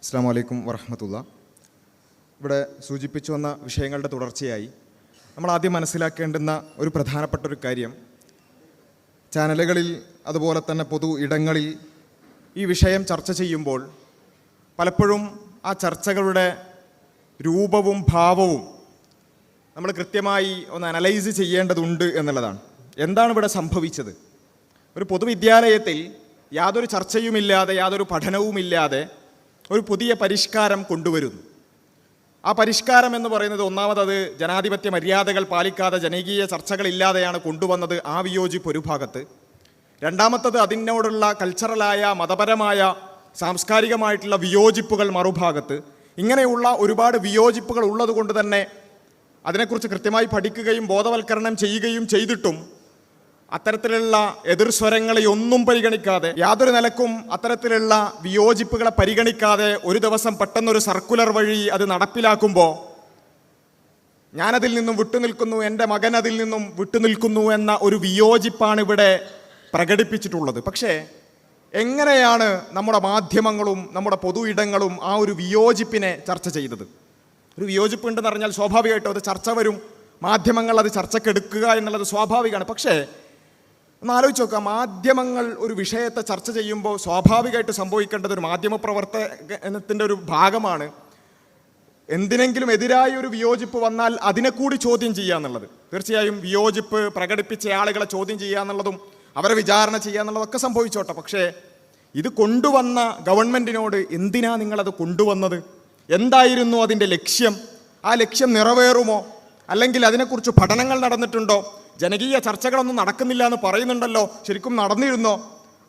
അസ്സലാമു അലൈക്കും വറഹ്മത്തുള്ളാ. ഇവിടെ സൂചിപ്പിച്ചു വന്ന വിഷയങ്ങളുടെ തുടർച്ചയായി നമ്മൾ ആദ്യം മനസ്സിലാക്കേണ്ടുന്ന ഒരു പ്രധാനപ്പെട്ട ഒരു കാര്യം, ചാനലുകളിൽ അതുപോലെ തന്നെ പൊതു ഇടങ്ങളിൽ ഈ വിഷയം ചർച്ച ചെയ്യുമ്പോൾ പലപ്പോഴും ആ ചർച്ചകളുടെ രൂപവും ഭാവവും നമ്മൾ കൃത്യമായി ഒന്ന് അനലൈസ് ചെയ്യേണ്ടതുണ്ട് എന്നുള്ളതാണ്. എന്താണ് ഇവിടെ സംഭവിച്ചത്? ഒരു പൊതുവിദ്യാലയത്തിൽ യാതൊരു ചർച്ചയുമില്ലാതെ യാതൊരു പഠനവുമില്ലാതെ ഒരു പുതിയ പരിഷ്കാരം കൊണ്ടുവരുന്നു. ആ പരിഷ്കാരം എന്ന് പറയുന്നത് ഒന്നാമത് ജനാധിപത്യ മര്യാദകൾ പാലിക്കാതെ ജനകീയ ചർച്ചകളില്ലാതെയാണ് കൊണ്ടുവന്നത്. ആ വിയോജിപ്പ് ഒരു ഭാഗത്ത്. രണ്ടാമത്തത് അതിനോടുള്ള കൾച്ചറലായ മതപരമായ സാംസ്കാരികമായിട്ടുള്ള വിയോജിപ്പുകൾ മറുഭാഗത്ത്. ഇങ്ങനെയുള്ള ഒരുപാട് വിയോജിപ്പുകൾ ഉള്ളതുകൊണ്ട് തന്നെ അതിനെക്കുറിച്ച് കൃത്യമായി പഠിക്കുകയും ബോധവൽക്കരണം ചെയ്യുകയും ചെയ്തിട്ടും അത്തരത്തിലുള്ള എതിർസ്വരങ്ങളെ ഒന്നും പരിഗണിക്കാതെ, യാതൊരു നിലക്കും അത്തരത്തിലുള്ള വിയോജിപ്പുകളെ പരിഗണിക്കാതെ ഒരു ദിവസം പെട്ടെന്നൊരു സർക്കുലർ വഴി അത് നടപ്പിലാക്കുമ്പോൾ ഞാനതിൽ നിന്നും വിട്ടുനിൽക്കുന്നു, എൻ്റെ മകൻ അതിൽ നിന്നും വിട്ടുനിൽക്കുന്നു എന്ന ഒരു വിയോജിപ്പാണ് ഇവിടെ പ്രകടിപ്പിച്ചിട്ടുള്ളത്. പക്ഷേ എങ്ങനെയാണ് നമ്മുടെ മാധ്യമങ്ങളും നമ്മുടെ പൊതു ഇടങ്ങളും ആ ഒരു വിയോജിപ്പിനെ ചർച്ച ചെയ്തത്? ഒരു വിയോജിപ്പ് ഉണ്ടെന്ന് പറഞ്ഞാൽ സ്വാഭാവികമായിട്ടും അത് ചർച്ച വരും, മാധ്യമങ്ങൾ അത് ചർച്ചക്കെടുക്കുക എന്നുള്ളത് സ്വാഭാവികമാണ്. പക്ഷേ ഒന്ന് ആലോചിച്ച് നോക്കുക, മാധ്യമങ്ങൾ ഒരു വിഷയത്തെ ചർച്ച ചെയ്യുമ്പോൾ സ്വാഭാവികമായിട്ട് സംഭവിക്കേണ്ടത് ഒരു മാധ്യമ പ്രവർത്തനത്തിൻ്റെ ഒരു ഭാഗമാണ് എന്തിനെങ്കിലും എതിരായ ഒരു വിയോജിപ്പ് വന്നാൽ അതിനെ കൂടി ചോദ്യം ചെയ്യുക എന്നുള്ളത്. തീർച്ചയായും വിയോജിപ്പ് പ്രകടിപ്പിച്ച ആളുകളെ ചോദ്യം ചെയ്യുക എന്നുള്ളതും അവരെ വിചാരണ ചെയ്യുക എന്നുള്ളതൊക്കെ സംഭവിച്ചോട്ടെ. പക്ഷേ ഇത് കൊണ്ടുവന്ന ഗവൺമെൻറ്റിനോട് എന്തിനാ നിങ്ങളത് കൊണ്ടുവന്നത്? എന്തായിരുന്നു അതിൻ്റെ ലക്ഷ്യം? ആ ലക്ഷ്യം നിറവേറുമോ? അല്ലെങ്കിൽ അതിനെക്കുറിച്ച് പഠനങ്ങൾ നടന്നിട്ടുണ്ടോ? ജനകീയ ചർച്ചകളൊന്നും നടക്കുന്നില്ല എന്ന് പറയുന്നുണ്ടല്ലോ, ശരിക്കും നടന്നിരുന്നോ?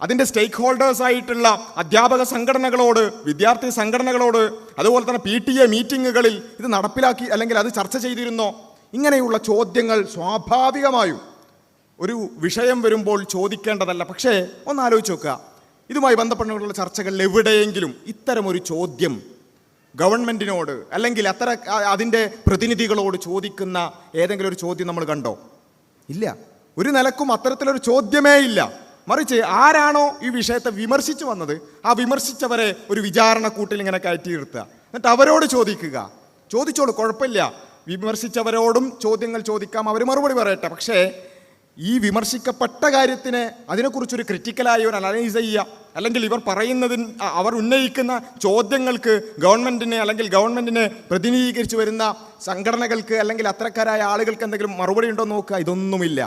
അതിൻ്റെ സ്റ്റേക്ക് ഹോൾഡേഴ്സായിട്ടുള്ള അധ്യാപക സംഘടനകളോട്, വിദ്യാർത്ഥി സംഘടനകളോട്, അതുപോലെ തന്നെ PTA മീറ്റിങ്ങുകളിൽ ഇത് നടപ്പിലാക്കി അല്ലെങ്കിൽ അത് ചർച്ച ചെയ്തിരുന്നോ? ഇങ്ങനെയുള്ള ചോദ്യങ്ങൾ സ്വാഭാവികമായും ഒരു വിഷയം വരുമ്പോൾ ചോദിക്കേണ്ടതല്ല. പക്ഷേ ഒന്ന് ആലോചിച്ച് നോക്കുക, ഇതുമായി ബന്ധപ്പെട്ടുള്ള ചർച്ചകളിൽ എവിടെയെങ്കിലും ഇത്തരമൊരു ചോദ്യം ഗവൺമെൻറ്റിനോട് അല്ലെങ്കിൽ അതിൻ്റെ പ്രതിനിധികളോട് ചോദിക്കുന്ന ഏതെങ്കിലും ഒരു ചോദ്യം നമ്മൾ കണ്ടോ? ഇല്ല. ഒരു നിലക്കും അത്തരത്തിലൊരു ചോദ്യമേ ഇല്ല. മറിച്ച് ആരാണോ ഈ വിഷയത്തെ വിമർശിച്ചു വന്നത് ആ വിമർശിച്ചവരെ ഒരു വിചാരണ കൂട്ടിൽ ഇങ്ങനെ കയറ്റി നിർത്തുക, എന്നിട്ട് അവരോട് ചോദിക്കുക. ചോദിച്ചോളൂ, കുഴപ്പമില്ല, വിമർശിച്ചവരോടും ചോദ്യങ്ങൾ ചോദിക്കാം, അവർ മറുപടി പറയട്ടെ. പക്ഷേ ഈ വിമർശിക്കപ്പെട്ട കാര്യത്തിന് അതിനെക്കുറിച്ചൊരു ക്രിറ്റിക്കലായി ഒരു അനലൈസ് ചെയ്യുക, അല്ലെങ്കിൽ ഇവർ പറയുന്നതിന് അവർ ഉന്നയിക്കുന്ന ചോദ്യങ്ങൾക്ക് ഗവൺമെൻറ്റിനെ അല്ലെങ്കിൽ ഗവൺമെൻറ്റിനെ പ്രതിനിധീകരിച്ച് വരുന്ന സംഘടനകൾക്ക് അല്ലെങ്കിൽ അത്തരക്കാരായ ആളുകൾക്ക് എന്തെങ്കിലും മറുപടി ഉണ്ടോ നോക്കുക. ഇതൊന്നുമില്ല.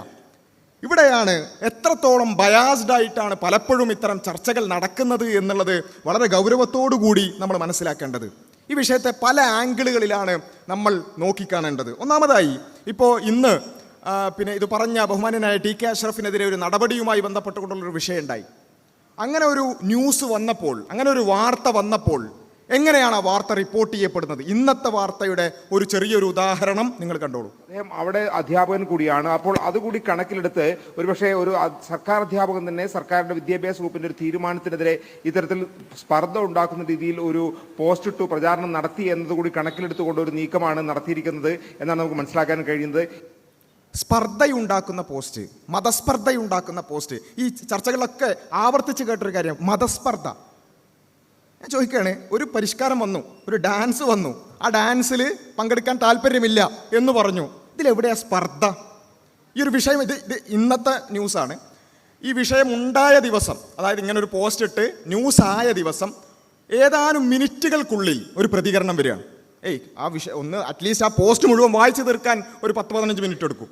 ഇവിടെയാണ് എത്രത്തോളം ബയാസ്ഡ് ആയിട്ടാണ് പലപ്പോഴും ഇത്തരം ചർച്ചകൾ നടക്കുന്നത് എന്നുള്ളത് വളരെ ഗൗരവത്തോടു കൂടി നമ്മൾ മനസ്സിലാക്കേണ്ടത്. ഈ വിഷയത്തെ പല ആംഗിളുകളിലാണ് നമ്മൾ നോക്കിക്കാണേണ്ടത്. ഒന്നാമതായി ഇപ്പോൾ ഇന്ന് ഇത് പറഞ്ഞ ബഹുമാന്യനായ TK അഷ്റഫിനെതിരെ ഒരു നടപടിയുമായി ബന്ധപ്പെട്ടുകൊണ്ടുള്ളൊരു വിഷയം ഉണ്ടായി. അങ്ങനെ ഒരു ന്യൂസ് വന്നപ്പോൾ, അങ്ങനെ ഒരു വാർത്ത വന്നപ്പോൾ എങ്ങനെയാണ് ആ വാർത്ത റിപ്പോർട്ട് ചെയ്യപ്പെടുന്നത്? ഇന്നത്തെ വാർത്തയുടെ ഒരു ചെറിയൊരു ഉദാഹരണം നിങ്ങൾ കണ്ടോളൂ. അദ്ദേഹം അവിടെ അധ്യാപകൻ കൂടിയാണ്. അപ്പോൾ അതുകൂടി കണക്കിലെടുത്ത് ഒരുപക്ഷെ ഒരു സർക്കാർ അധ്യാപകൻ തന്നെ സർക്കാരിന്റെ വിദ്യാഭ്യാസ വകുപ്പിന്റെ ഒരു തീരുമാനത്തിനെതിരെ ഇത്തരത്തിൽ സ്പർദ്ധ ഉണ്ടാക്കുന്ന രീതിയിൽ ഒരു പോസ്റ്റ് ഇട്ടു പ്രചാരണം നടത്തി എന്നതുകൂടി കണക്കിലെടുത്തുകൊണ്ട് ഒരു നീക്കമാണ് നടത്തിയിരിക്കുന്നത് എന്നാണ് നമുക്ക് മനസ്സിലാക്കാൻ കഴിയുന്നത്. സ്പർദ്ധയുണ്ടാക്കുന്ന പോസ്റ്റ്, മതസ്പർദ്ധയുണ്ടാക്കുന്ന പോസ്റ്റ്, ഈ ചർച്ചകളിലൊക്കെ ആവർത്തിച്ച് കേട്ടൊരു കാര്യം മതസ്പർദ്ധ. ഞാൻ ചോദിക്കുകയാണ്, ഒരു പരിഷ്കാരം വന്നു, ഒരു ഡാൻസ് വന്നു, ആ ഡാൻസിൽ പങ്കെടുക്കാൻ താല്പര്യമില്ല എന്ന് പറഞ്ഞു. ഇതിലെവിടെയാണ് സ്പർദ്ധ? ഈ ഒരു വിഷയം ഇത് ഇന്നത്തെ ന്യൂസാണ്. ഈ വിഷയം ഉണ്ടായ ദിവസം, അതായത് ഇങ്ങനെ ഒരു പോസ്റ്റ് ഇട്ട് ന്യൂസ് ആയ ദിവസം ഏതാനും മിനിറ്റുകൾക്കുള്ളിൽ ഒരു പ്രതികരണം വരികയാണ്. ആ വിഷയം ഒന്ന് അറ്റ്ലീസ്റ്റ് ആ പോസ്റ്റ് മുഴുവൻ വായിച്ചു തീർക്കാൻ ഒരു 10-15 മിനിറ്റ് എടുക്കും.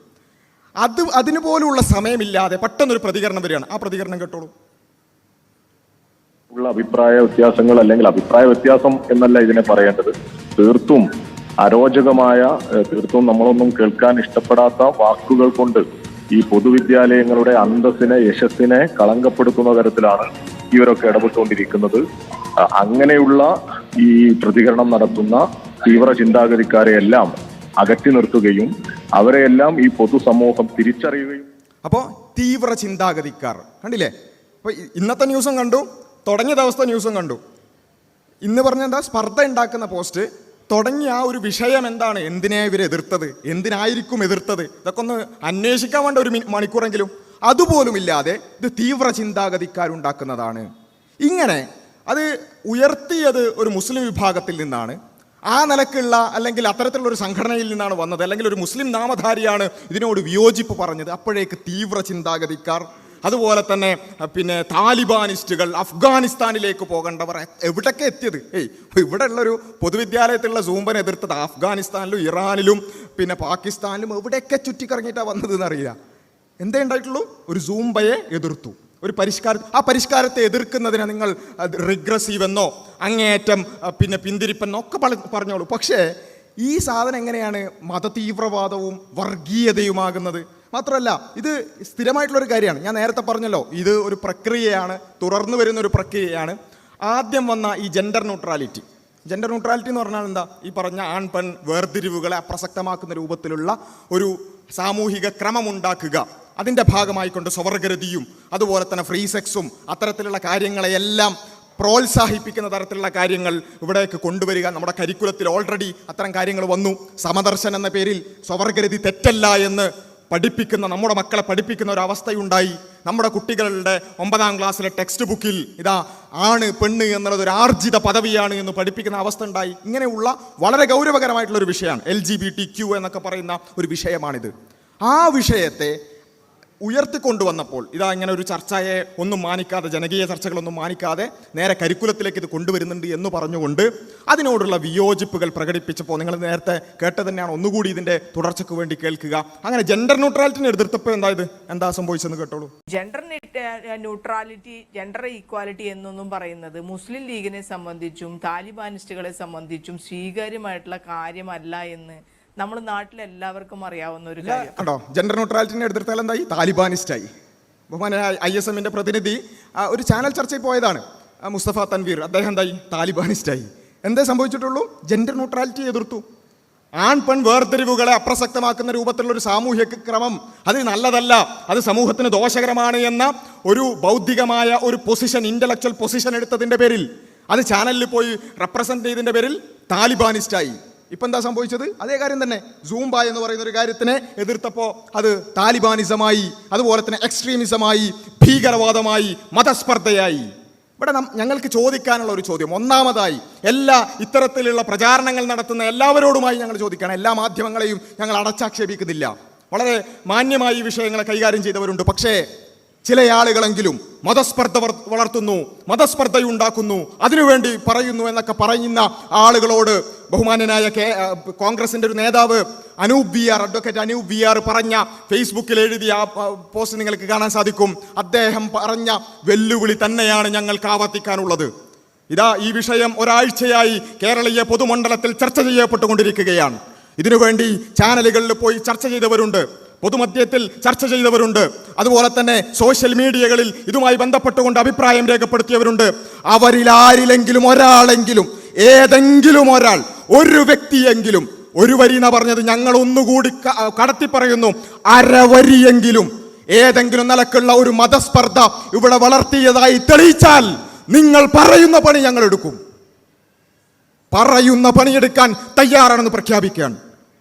അതിന് പോലുള്ള സമയമില്ലാതെ പെട്ടെന്നൊരു പ്രതികരണം വരികയാണ്. ആ പ്രതികരണം കേട്ടോളൂ. ഉള്ള അഭിപ്രായ വ്യത്യാസങ്ങൾ അല്ലെങ്കിൽ അഭിപ്രായ വ്യത്യാസം എന്നല്ല ഇതിനെ പറയേണ്ടത്, തീർത്തും അരോചകമായ, തീർത്തും നമ്മളൊന്നും കേൾക്കാൻ ഇഷ്ടപ്പെടാത്ത വാക്കുകൾ കൊണ്ട് ഈ പൊതുവിദ്യാലയങ്ങളുടെ അന്തസ്സിനെ, യശസ്സിനെ കളങ്കപ്പെടുത്തുന്ന തരത്തിലാണ് ഇവരൊക്കെ ഇടപെട്ടുകൊണ്ടിരിക്കുന്നത്. അങ്ങനെയുള്ള ഈ പ്രതികരണം നടത്തുന്ന തീവ്ര ചിന്താഗതിക്കാരെയെല്ലാം അകറ്റി നിർത്തുകയും അവരെയെല്ലാം ഈ പൊതുസമൂഹം തിരിച്ചറിയുകയും. അപ്പോൾ തീവ്ര ചിന്താഗതിക്കാർ കണ്ടില്ലേ? അപ്പോൾ ഇന്നത്തെ ന്യൂസും കണ്ടു, തുടങ്ങിയ ദിവസത്തെ ന്യൂസും കണ്ടു. ഇന്ന് പറഞ്ഞ എന്താ? സ്പർദ്ധ ഉണ്ടാക്കുന്ന പോസ്റ്റ്. തുടങ്ങിയ ആ ഒരു വിഷയം എന്താണ്? എന്തിനെ ഇവർ എതിർത്തത്, എന്തിനായിരിക്കും എതിർത്തത്, ഇതൊക്കെ ഒന്ന് അന്വേഷിക്കാൻ വേണ്ട ഒരു മണിക്കൂറെങ്കിലും. അതുപോലുമില്ലാതെ ഇത് തീവ്ര ചിന്താഗതിക്കാരുണ്ടാക്കുന്നതാണ്. ഇങ്ങനെ അത് ഉയർത്തിയത് ഒരു മുസ്ലിം വിഭാഗത്തിൽ നിന്നാണ്. ആ നിലക്കുള്ള അല്ലെങ്കിൽ അത്തരത്തിലുള്ള ഒരു സംഘടനയിൽ നിന്നാണ് വന്നത്, അല്ലെങ്കിൽ ഒരു മുസ്ലിം നാമധാരിയാണ് ഇതിനോട് വിയോജിപ്പ് പറഞ്ഞത്. അപ്പോഴേക്ക് തീവ്ര ചിന്താഗതിക്കാർ, അതുപോലെ തന്നെ താലിബാനിസ്റ്റുകൾ, അഫ്ഗാനിസ്ഥാനിലേക്ക് പോകേണ്ടവർ എവിടൊക്കെ എത്തിയത്. ഇവിടെ ഉള്ളൊരു പൊതുവിദ്യാലയത്തിലുള്ള സൂംബനെ എതിർത്തത് അഫ്ഗാനിസ്ഥാനിലും ഇറാനിലും പാകിസ്ഥാനിലും എവിടെയൊക്കെ ചുറ്റിക്കറങ്ങിയിട്ടാണ് വന്നത് എന്നറിയില്ല. എന്തേ ഉണ്ടായിട്ടുള്ളൂ? ഒരു സൂംബയെ എതിർത്തു, ഒരു ആ പരിഷ്കാരത്തെ എതിർക്കുന്നതിനെ നിങ്ങൾ റിഗ്രസീവ് എന്നോ അങ്ങേയറ്റം പിന്തിരിപ്പെന്നോ ഒക്കെ പറഞ്ഞോളൂ. പക്ഷേ ഈ സാധനം എങ്ങനെയാണ് മതതീവ്രവാദവും വർഗീയതയുമാകുന്നത്? മാത്രമല്ല ഇത് സ്ഥിരമായിട്ടുള്ളൊരു കാര്യമാണ്. ഞാൻ നേരത്തെ പറഞ്ഞല്ലോ, ഇത് ഒരു പ്രക്രിയയാണ്, തുടർന്നു വരുന്ന ഒരു പ്രക്രിയയാണ്. ആദ്യം വന്ന ഈ ജെൻഡർ ന്യൂട്രാലിറ്റി എന്ന് പറഞ്ഞാൽ എന്താ? ഈ പറഞ്ഞ ആൺ പെൺ വേർതിരിവുകളെ അപ്രസക്തമാക്കുന്ന രൂപത്തിലുള്ള ഒരു സാമൂഹിക ക്രമമുണ്ടാക്കുക. അതിൻ്റെ ഭാഗമായിക്കൊണ്ട് സ്വവർഗരതിയും അതുപോലെ തന്നെ ഫ്രീ സെക്സും അത്തരത്തിലുള്ള കാര്യങ്ങളെയെല്ലാം പ്രോത്സാഹിപ്പിക്കുന്ന തരത്തിലുള്ള കാര്യങ്ങൾ ഇവിടേക്ക് കൊണ്ടുവരിക. നമ്മുടെ കരിക്കുലത്തിൽ ഓൾറെഡി അത്തരം കാര്യങ്ങൾ വന്നു. സമദർശൻ എന്ന പേരിൽ സ്വവർഗരതി തെറ്റല്ല എന്ന് പഠിപ്പിക്കുന്ന, നമ്മുടെ മക്കളെ പഠിപ്പിക്കുന്ന ഒരു അവസ്ഥയുണ്ടായി. നമ്മുടെ കുട്ടികളുടെ 9ാം ക്ലാസ്സിലെ ടെക്സ്റ്റ് ബുക്കിൽ ഇതാ ആണ് പെണ്ണ് എന്നുള്ളത് ഒരു ആർജിത പദവിയാണ് എന്ന് പഠിപ്പിക്കുന്ന അവസ്ഥ ഉണ്ടായി. ഇങ്ങനെയുള്ള വളരെ ഗൗരവകരമായിട്ടുള്ള ഒരു വിഷയമാണ് LGBTQ എന്നൊക്കെ പറയുന്ന ഒരു വിഷയമാണിത്. ആ വിഷയത്തെ ഉയർത്തിക്കൊണ്ടുവന്നപ്പോൾ ഇതാ ഇങ്ങനെ ഒരു ചർച്ചയെ ഒന്നും മാനിക്കാതെ, ജനകീയ ചർച്ചകളൊന്നും മാനിക്കാതെ നേരെ കരിക്കുലത്തിലേക്ക് ഇത് കൊണ്ടുവരുന്നുണ്ട് എന്ന് പറഞ്ഞുകൊണ്ട് അതിനോടുള്ള വിയോജിപ്പുകൾ പ്രകടിപ്പിച്ചപ്പോൾ നിങ്ങൾ നേരത്തെ കേട്ടത് തന്നെയാണ്, ഒന്നുകൂടി ഇതിൻ്റെ തുടർച്ചയ്ക്ക് വേണ്ടി കേൾക്കുക. അങ്ങനെ ജെൻഡർ ന്യൂട്രാലിറ്റിനെ എതിർത്തപ്പോൾ എന്താ സംഭവിച്ചെന്ന് കേട്ടോളൂ. ജെൻഡർ ന്യൂട്രാലിറ്റി, ജെൻഡർ ഈക്വാലിറ്റി എന്നൊന്നും പറയുന്നത് മുസ്ലിം ലീഗിനെ സംബന്ധിച്ചും താലിബാനിസ്റ്റുകളെ സംബന്ധിച്ചും സ്വീകാര്യമായിട്ടുള്ള കാര്യമല്ല എന്ന് നമ്മുടെ നാട്ടിലെല്ലാവർക്കും അറിയാവുന്ന ഒരു കാര്യം. കണ്ടോ, ജെൻഡർ ന്യൂട്രാലിറ്റിനെ എതിർത്താൽ എന്തായി? താലിബാനിസ്റ്റായി. ബഹുമാനായ ISMന്റെ പ്രതിനിധി ഒരു ചാനൽ ചർച്ചയിൽ പോയതാണ്, മുസ്തഫ തൻവീർ. അദ്ദേഹം എന്തായി? താലിബാനിസ്റ്റായി. എന്തേ സംഭവിച്ചിട്ടുള്ളൂ? ജെൻഡർ ന്യൂട്രാലിറ്റി എതിർത്തു. ആൺ പെൺ വേർതിരിവുകളെ അപ്രസക്തമാക്കുന്ന രൂപത്തിലുള്ള ഒരു സാമൂഹിക ക്രമം അത് നല്ലതല്ല, അത് സമൂഹത്തിന് ദോഷകരമാണ് എന്ന ഒരു ബൗദ്ധികമായ ഒരു പൊസിഷൻ, ഇന്റലക്ച്വൽ പൊസിഷൻ എടുത്തതിൻ്റെ പേരിൽ, അത് ചാനലിൽ പോയി റെപ്രസെന്റ് ചെയ്തതിൻ്റെ പേരിൽ താലിബാനിസ്റ്റായി. ഇപ്പം എന്താ സംഭവിച്ചത്? അതേ കാര്യം തന്നെ. സൂംബ എന്ന് പറയുന്ന ഒരു കാര്യത്തിനെ എതിർത്തപ്പോൾ അത് താലിബാനിസമായി, അതുപോലെ തന്നെ എക്സ്ട്രീമിസമായി, ഭീകരവാദമായി, മതസ്പർദ്ധയായി. ഇവിടെ ഞങ്ങൾക്ക് ചോദിക്കാനുള്ള ഒരു ചോദ്യം, ഒന്നാമതായി എല്ലാ ഇത്തരത്തിലുള്ള പ്രചാരണങ്ങൾ നടത്തുന്ന എല്ലാവരോടുമായി ഞങ്ങൾ ചോദിക്കുകയാണ്. എല്ലാ മാധ്യമങ്ങളെയും ഞങ്ങൾ അടച്ചാക്ഷേപിക്കുന്നില്ല, വളരെ മാന്യമായി ഈ വിഷയങ്ങളെ കൈകാര്യം ചെയ്തവരുണ്ട്. പക്ഷേ ചില ആളുകളെങ്കിലും മതസ്പർദ്ധ വളർത്തുന്നു, മതസ്പർദ്ധയുണ്ടാക്കുന്നു, അതിനുവേണ്ടി പറയുന്നു എന്നൊക്കെ പറയുന്ന ആളുകളോട് ബഹുമാന്യനായ കോൺഗ്രസിന്റെ ഒരു നേതാവ് അഡ്വക്കേറ്റ് അനൂപ് VR പറഞ്ഞ, ഫേസ്ബുക്കിൽ എഴുതിയ ആ പോസ്റ്റ് നിങ്ങൾക്ക് കാണാൻ സാധിക്കും. അദ്ദേഹം പറഞ്ഞ വെല്ലുവിളി തന്നെയാണ് ഞങ്ങൾക്ക് ആവർത്തിക്കാനുള്ളത്. ഇതാ ഈ വിഷയം ഒരാഴ്ചയായി കേരളീയ പൊതുമണ്ഡലത്തിൽ ചർച്ച ചെയ്യപ്പെട്ടുകൊണ്ടിരിക്കുകയാണ്. ഇതിനുവേണ്ടി ചാനലുകളിൽ പോയി ചർച്ച ചെയ്തവരുണ്ട്, പൊതുമധ്യത്തിൽ ചർച്ച ചെയ്തവരുണ്ട്, അതുപോലെ തന്നെ സോഷ്യൽ മീഡിയകളിൽ ഇതുമായി ബന്ധപ്പെട്ടുകൊണ്ട് അഭിപ്രായം രേഖപ്പെടുത്തിയവരുണ്ട്. അവരിൽ ആരിലെങ്കിലും ഒരാളെങ്കിലും, ഏതെങ്കിലും ഒരാൾ, ഒരു വ്യക്തിയെങ്കിലും, ഒരു വരി എന്നാ പറഞ്ഞത്, ഞങ്ങൾ ഒന്നുകൂടി കടത്തി പറയുന്നു, അരവരിയെങ്കിലും ഏതെങ്കിലും നിലക്കുള്ള ഒരു മതസ്പർദ്ധ ഇവിടെ വളർത്തിയതായി തെളിയിച്ചാൽ നിങ്ങൾ പറയുന്ന പണി ഞങ്ങൾ എടുക്കും, പറയുന്ന പണിയെടുക്കാൻ തയ്യാറാണെന്ന് പ്രഖ്യാപിക്കുകയാണ്.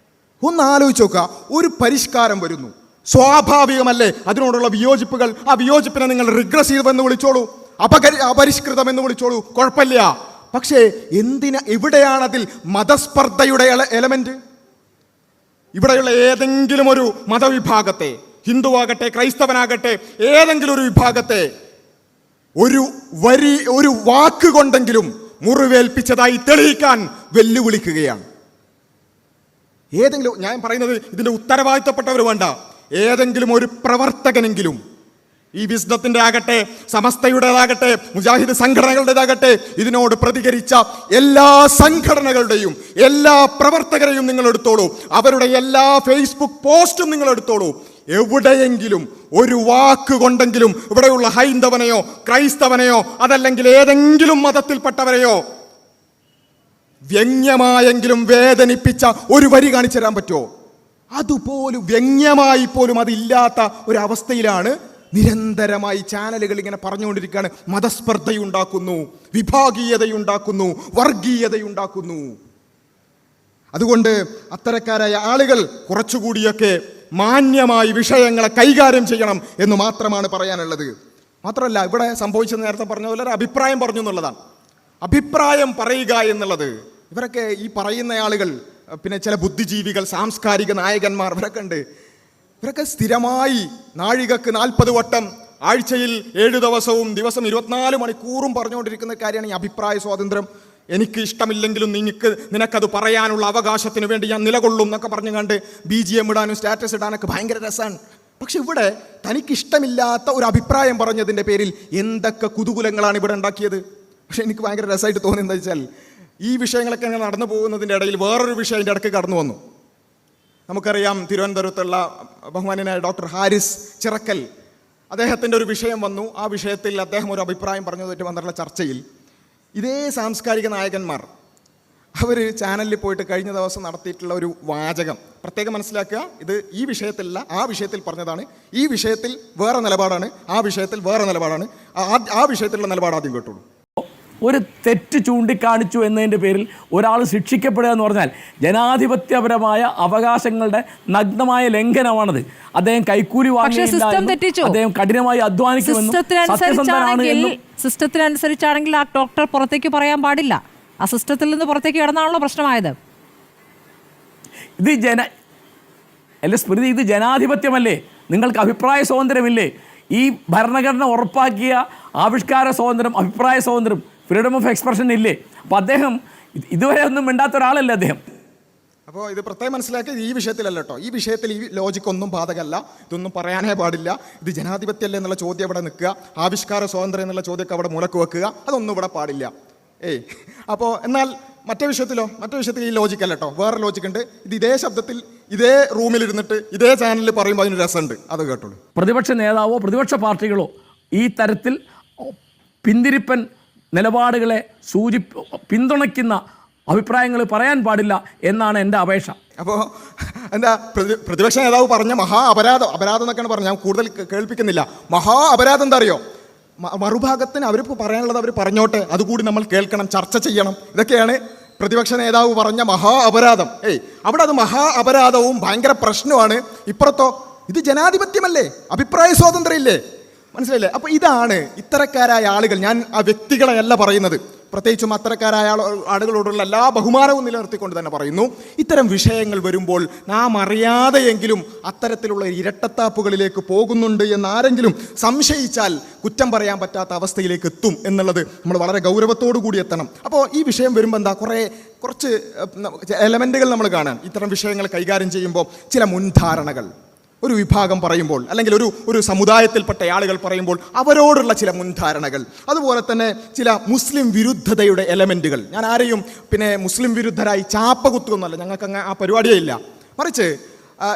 ഒന്ന് ആലോചിച്ച് നോക്കുക, ഒരു പരിഷ്കാരം വരുന്നു, സ്വാഭാവികമല്ലേ അതിനോടുള്ള വിയോജിപ്പുകൾ? ആ വിയോജിപ്പിനെ നിങ്ങൾ റിഗ്രസീവ് എന്ന് വിളിച്ചോളൂ, അപരിഷ്കൃതം എന്ന് വിളിച്ചോളൂ, കുഴപ്പമില്ല. പക്ഷേ എവിടെയാണതിൽ മതസ്പർദ്ധയുടെ എലമെന്റ്? ഇവിടെയുള്ള ഏതെങ്കിലും ഒരു മതവിഭാഗത്തെ, ഹിന്ദുവാകട്ടെ ക്രൈസ്തവനാകട്ടെ, ഏതെങ്കിലും ഒരു വിഭാഗത്തെ ഒരു വാക്ക് കൊണ്ടെങ്കിലും മുറിവേൽപ്പിച്ചതായി തെളിയിക്കാൻ വെല്ലുവിളിക്കുകയാണ്. ഏതെങ്കിലും, ഞാൻ പറയുന്നത് ഇതിന്റെ ഉത്തരവാദിത്തപ്പെട്ടവർ വേണ്ട, ഏതെങ്കിലും ഒരു പ്രവർത്തകനെങ്കിലും, ഈ വിസ്ഡത്തിന്റെ ആകട്ടെ, സമസ്തയുടേതാകട്ടെ, മുജാഹിദ് സംഘടനകളുടേതാകട്ടെ, ഇതിനോട് പ്രതികരിച്ച എല്ലാ സംഘടനകളുടെയും എല്ലാ പ്രവർത്തകരെയും നിങ്ങൾ എടുത്തോളൂ, അവരുടെ എല്ലാ ഫേസ്ബുക്ക് പോസ്റ്റും നിങ്ങൾ എടുത്തോളൂ. എവിടെയെങ്കിലും ഒരു വാക്ക് കൊണ്ടെങ്കിലും ഇവിടെയുള്ള ഹൈന്ദവനെയോ ക്രൈസ്തവനെയോ അതല്ലെങ്കിൽ ഏതെങ്കിലും മതത്തിൽപ്പെട്ടവരെയോ വ്യംഗ്യമായെങ്കിലും വേദനിപ്പിച്ച ഒരു വരി കാണിച്ചു തരാൻ പറ്റുമോ? അതുപോലും വ്യംഗ്യമായി പോലും അതില്ലാത്ത ഒരവസ്ഥയിലാണ് നിരന്തരമായി ചാനലുകൾ ഇങ്ങനെ പറഞ്ഞുകൊണ്ടിരിക്കുകയാണ്. മതസ്പർദ്ധയുണ്ടാക്കുന്നു, വിഭാഗീയതയുണ്ടാക്കുന്നു, വർഗീയതയുണ്ടാക്കുന്നു. അതുകൊണ്ട് അത്തരക്കാരായ ആളുകൾ കുറച്ചുകൂടിയൊക്കെ മാന്യമായി വിഷയങ്ങളെ കൈകാര്യം ചെയ്യണം എന്ന് മാത്രമാണ് പറയാനുള്ളത്. മാത്രമല്ല, ഇവിടെ സംഭവിച്ചത് നേരത്തെ പറഞ്ഞ പോലെ ഒരു അഭിപ്രായം പറഞ്ഞു എന്നുള്ളതാണ്. അഭിപ്രായം പറയുക എന്നുള്ളത്, ഇവരൊക്കെ ഈ പറയുന്ന ആളുകൾ, പിന്നെ ചില ബുദ്ധിജീവികൾ, സാംസ്കാരിക നായകന്മാർ, ഇവരൊക്കെ ഉണ്ട്. ഇവരൊക്കെ സ്ഥിരമായി നാഴികക്ക് 40 വട്ടം, ആഴ്ചയിൽ 7 ദിവസവും, ദിവസം 24 മണിക്കൂറും പറഞ്ഞുകൊണ്ടിരിക്കുന്ന കാര്യമാണ് ഈ അഭിപ്രായ സ്വാതന്ത്ര്യം. എനിക്ക് ഇഷ്ടമില്ലെങ്കിലും നിനക്കത് പറയാനുള്ള അവകാശത്തിന് വേണ്ടി ഞാൻ നിലകൊള്ളും എന്നൊക്കെ പറഞ്ഞു കണ്ട് BGM ഇടാനും സ്റ്റാറ്റസ് ഇടാനൊക്കെ ഭയങ്കര രസമാണ്. പക്ഷെ ഇവിടെ തനിക്കിഷ്ടമില്ലാത്ത ഒരു അഭിപ്രായം പറഞ്ഞതിൻ്റെ പേരിൽ എന്തൊക്കെ കുതൂഹലങ്ങളാണ് ഇവിടെ ഉണ്ടാക്കിയത്. പക്ഷെ എനിക്ക് ഭയങ്കര രസമായിട്ട് തോന്നിയത് എന്താ വെച്ചാൽ, ഈ വിഷയങ്ങളൊക്കെ ഇങ്ങനെ നടന്നു പോകുന്നതിൻ്റെ ഇടയിൽ വേറൊരു വിഷയം എൻ്റെ ഇടയ്ക്ക് കടന്നു വന്നു. നമുക്കറിയാം, തിരുവനന്തപുരത്തുള്ള ബഹുമാന്യനായ ഡോക്ടർ ഹാരിസ് ചിറക്കൽ, അദ്ദേഹത്തിൻ്റെ ഒരു വിഷയം വന്നു. ആ വിഷയത്തിൽ അദ്ദേഹം ഒരു അഭിപ്രായം പറഞ്ഞതുമായിട്ട് വന്നിട്ടുള്ള ചർച്ചയിൽ ഇതേ സാംസ്കാരിക നായകന്മാർ അവർ ചാനലിൽ പോയിട്ട് കഴിഞ്ഞ ദിവസം നടത്തിയിട്ടുള്ള ഒരു വാചകം പ്രത്യേകം മനസ്സിലാക്കുക. ഇത് ഈ വിഷയത്തിലല്ല, ആ വിഷയത്തിൽ പറഞ്ഞതാണ്. ഈ വിഷയത്തിൽ വേറെ നിലപാടാണ്, ആ വിഷയത്തിൽ വേറെ നിലപാടാണ്. ആ വിഷയത്തിലുള്ള നിലപാട് ആദ്യം കേട്ടോളൂ. ഒരു തെറ്റ് ചൂണ്ടിക്കാണിച്ചു എന്നതിൻ്റെ പേരിൽ ഒരാൾ ശിക്ഷിക്കപ്പെടുക എന്ന് പറഞ്ഞാൽ ജനാധിപത്യപരമായ അവകാശങ്ങളുടെ നഗ്നമായ ലംഘനമാണത്. അദ്ദേഹം കൈക്കൂലി വാങ്ങിയില്ല, അദ്ദേഹം കഠിനമായി അധ്വാനിക്കുമെന്നും സത്യസന്ധനാണ് എന്നും. സിസ്റ്റത്തിനനുസരിച്ചാണെങ്കിൽ ആ ഡോക്ടർ പുറത്തേക്ക് പറയാൻ പാടില്ല. ആ സിസ്റ്റത്തിൽ നിന്ന് പുറത്തേക്ക് കിടന്നാണല്ലോ പ്രശ്നമായത്. അല്ല സ്മൃതി, ഇത് ജനാധിപത്യമല്ലേ? നിങ്ങൾക്ക് അഭിപ്രായ സ്വാതന്ത്ര്യമില്ലേ? ഈ ഭരണഘടന ഉറപ്പാക്കിയ ആവിഷ്കാര സ്വാതന്ത്ര്യം, അഭിപ്രായ സ്വാതന്ത്ര്യം, ഫ്രീഡം ഓഫ് എക്സ്പ്രഷൻ ഇല്ലേ? അപ്പോൾ അദ്ദേഹം ഇതുവരെ ഒന്നും മിണ്ടാത്ത ഒരാളല്ലേ അദ്ദേഹം. അപ്പോൾ ഇത് പ്രത്യേകം മനസ്സിലാക്കി, ഈ വിഷയത്തിലല്ല കേട്ടോ. ഈ വിഷയത്തിൽ ഈ ലോജിക്ക് ഒന്നും ബാധകമല്ല, ഇതൊന്നും പറയാനേ പാടില്ല. ഇത് ജനാധിപത്യമല്ലേ എന്നുള്ള ചോദ്യം അവിടെ നിൽക്കുക, ആവിഷ്കാര സ്വാതന്ത്ര്യം എന്നുള്ള ചോദ്യമൊക്കെ അവിടെ മുലക്ക് വെക്കുക, അതൊന്നും ഇവിടെ പാടില്ല. അപ്പോൾ എന്നാൽ മറ്റേ വിഷയത്തിൽ ഈ ലോജിക്കല്ല കേട്ടോ, വേറെ ലോജിക്കുണ്ട്. ഇത് ഇതേ ശബ്ദത്തിൽ ഇതേ റൂമിലിരുന്നിട്ട് ഇതേ ചാനലിൽ പറയുമ്പോൾ അതിന് രസമുണ്ട്, അത് കേട്ടോളൂ. പ്രതിപക്ഷ നേതാവോ പ്രതിപക്ഷ പാർട്ടികളോ ഈ തരത്തിൽ പിന്തിരിപ്പൻ നിലപാടുകളെ പിന്തുണയ്ക്കുന്ന അഭിപ്രായങ്ങൾ പറയാൻ പാടില്ല എന്നാണ് എൻ്റെ അപേക്ഷ. അപ്പോൾ എന്താ പ്രതിപക്ഷ നേതാവ് പറഞ്ഞ അപരാധം എന്നൊക്കെയാണ് പറഞ്ഞത്. ഞാൻ കൂടുതൽ കേൾപ്പിക്കുന്നില്ല. അപരാധം എന്താ അറിയോ? മറുഭാഗത്തിന് അവരിപ്പോൾ പറയാനുള്ളത് അവർ പറഞ്ഞോട്ടെ, അതുകൂടി നമ്മൾ കേൾക്കണം, ചർച്ച ചെയ്യണം. ഇതൊക്കെയാണ് പ്രതിപക്ഷ നേതാവ് പറഞ്ഞ അപരാധം. അവിടെ അത് അപരാധവും ഭയങ്കര പ്രശ്നമാണ്. ഇപ്പുറത്തോ ഇത് ജനാധിപത്യമല്ലേ, അഭിപ്രായ സ്വാതന്ത്ര്യം ഇല്ലേ? മനസ്സിലായില്ലേ? അപ്പോൾ ഇതാണ് ഇത്തരക്കാരായ ആളുകൾ. ഞാൻ ആ വ്യക്തികളെയല്ല പറയുന്നത്, പ്രത്യേകിച്ചും അത്തരക്കാരായ ആളുകളോടുള്ള എല്ലാ ബഹുമാനവും നിലനിർത്തിക്കൊണ്ട് തന്നെ പറയുന്നു. ഇത്തരം വിഷയങ്ങൾ വരുമ്പോൾ നാം അറിയാതെയെങ്കിലും അത്തരത്തിലുള്ള ഇരട്ടത്താപ്പുകളിലേക്ക് പോകുന്നുണ്ട് എന്നാരെങ്കിലും സംശയിച്ചാൽ കുറ്റം പറയാൻ പറ്റാത്ത അവസ്ഥയിലേക്ക് എത്തും എന്നുള്ളത് നമ്മൾ വളരെ ഗൗരവത്തോടു കൂടി എത്തണം. അപ്പോൾ ഈ വിഷയം വരുമ്പോൾ എന്താ, കുറച്ച് എലമെൻറ്റുകൾ നമ്മൾ കാണാൻ, ഇത്തരം വിഷയങ്ങൾ കൈകാര്യം ചെയ്യുമ്പോൾ ചില മുൻധാരണകൾ ഒരു വിഭാഗം പറയുമ്പോൾ, അല്ലെങ്കിൽ ഒരു സമുദായത്തിൽപ്പെട്ട ആളുകൾ പറയുമ്പോൾ അവരോടുള്ള ചില മുൻധാരണകൾ, അതുപോലെ തന്നെ ചില മുസ്ലിം വിരുദ്ധതയുടെ എലമെൻറ്റുകൾ. ഞാൻ ആരെയും മുസ്ലിം വിരുദ്ധരായി ചാപ്പ കുത്തുകയൊന്നുമല്ല, ഞങ്ങൾക്ക് ആ പരിപാടിയേ ഇല്ല. മറിച്ച്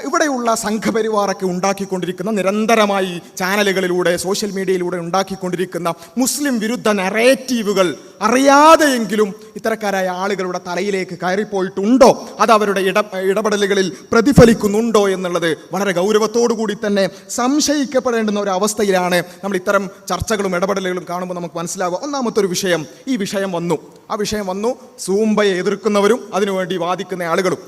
ഇവിടെയുള്ള സംഘപരിവാറൊക്കെ ഉണ്ടാക്കിക്കൊണ്ടിരിക്കുന്ന, നിരന്തരമായി ചാനലുകളിലൂടെ സോഷ്യൽ മീഡിയയിലൂടെ ഉണ്ടാക്കിക്കൊണ്ടിരിക്കുന്ന മുസ്ലിം വിരുദ്ധ നറേറ്റീവുകൾ അറിയാതെയെങ്കിലും ഇത്തരക്കാരായ ആളുകളുടെ തലയിലേക്ക് കയറിപ്പോയിട്ടുണ്ടോ, അത് അവരുടെ ഇടപെടലുകളിൽ പ്രതിഫലിക്കുന്നുണ്ടോ എന്നുള്ളത് വളരെ ഗൗരവത്തോടു കൂടി തന്നെ സംശയിക്കപ്പെടേണ്ടുന്ന ഒരു അവസ്ഥയിലാണ് നമ്മൾ ഇത്തരം ചർച്ചകളും ഇടപെടലുകളും കാണുമ്പോൾ നമുക്ക് മനസ്സിലാകുക. ഒന്നാമത്തെ ഒരു വിഷയം, ഈ വിഷയം വന്നു സൂംബയെ എതിർക്കുന്നവരും അതിനുവേണ്ടി വാദിക്കുന്ന ആളുകളും.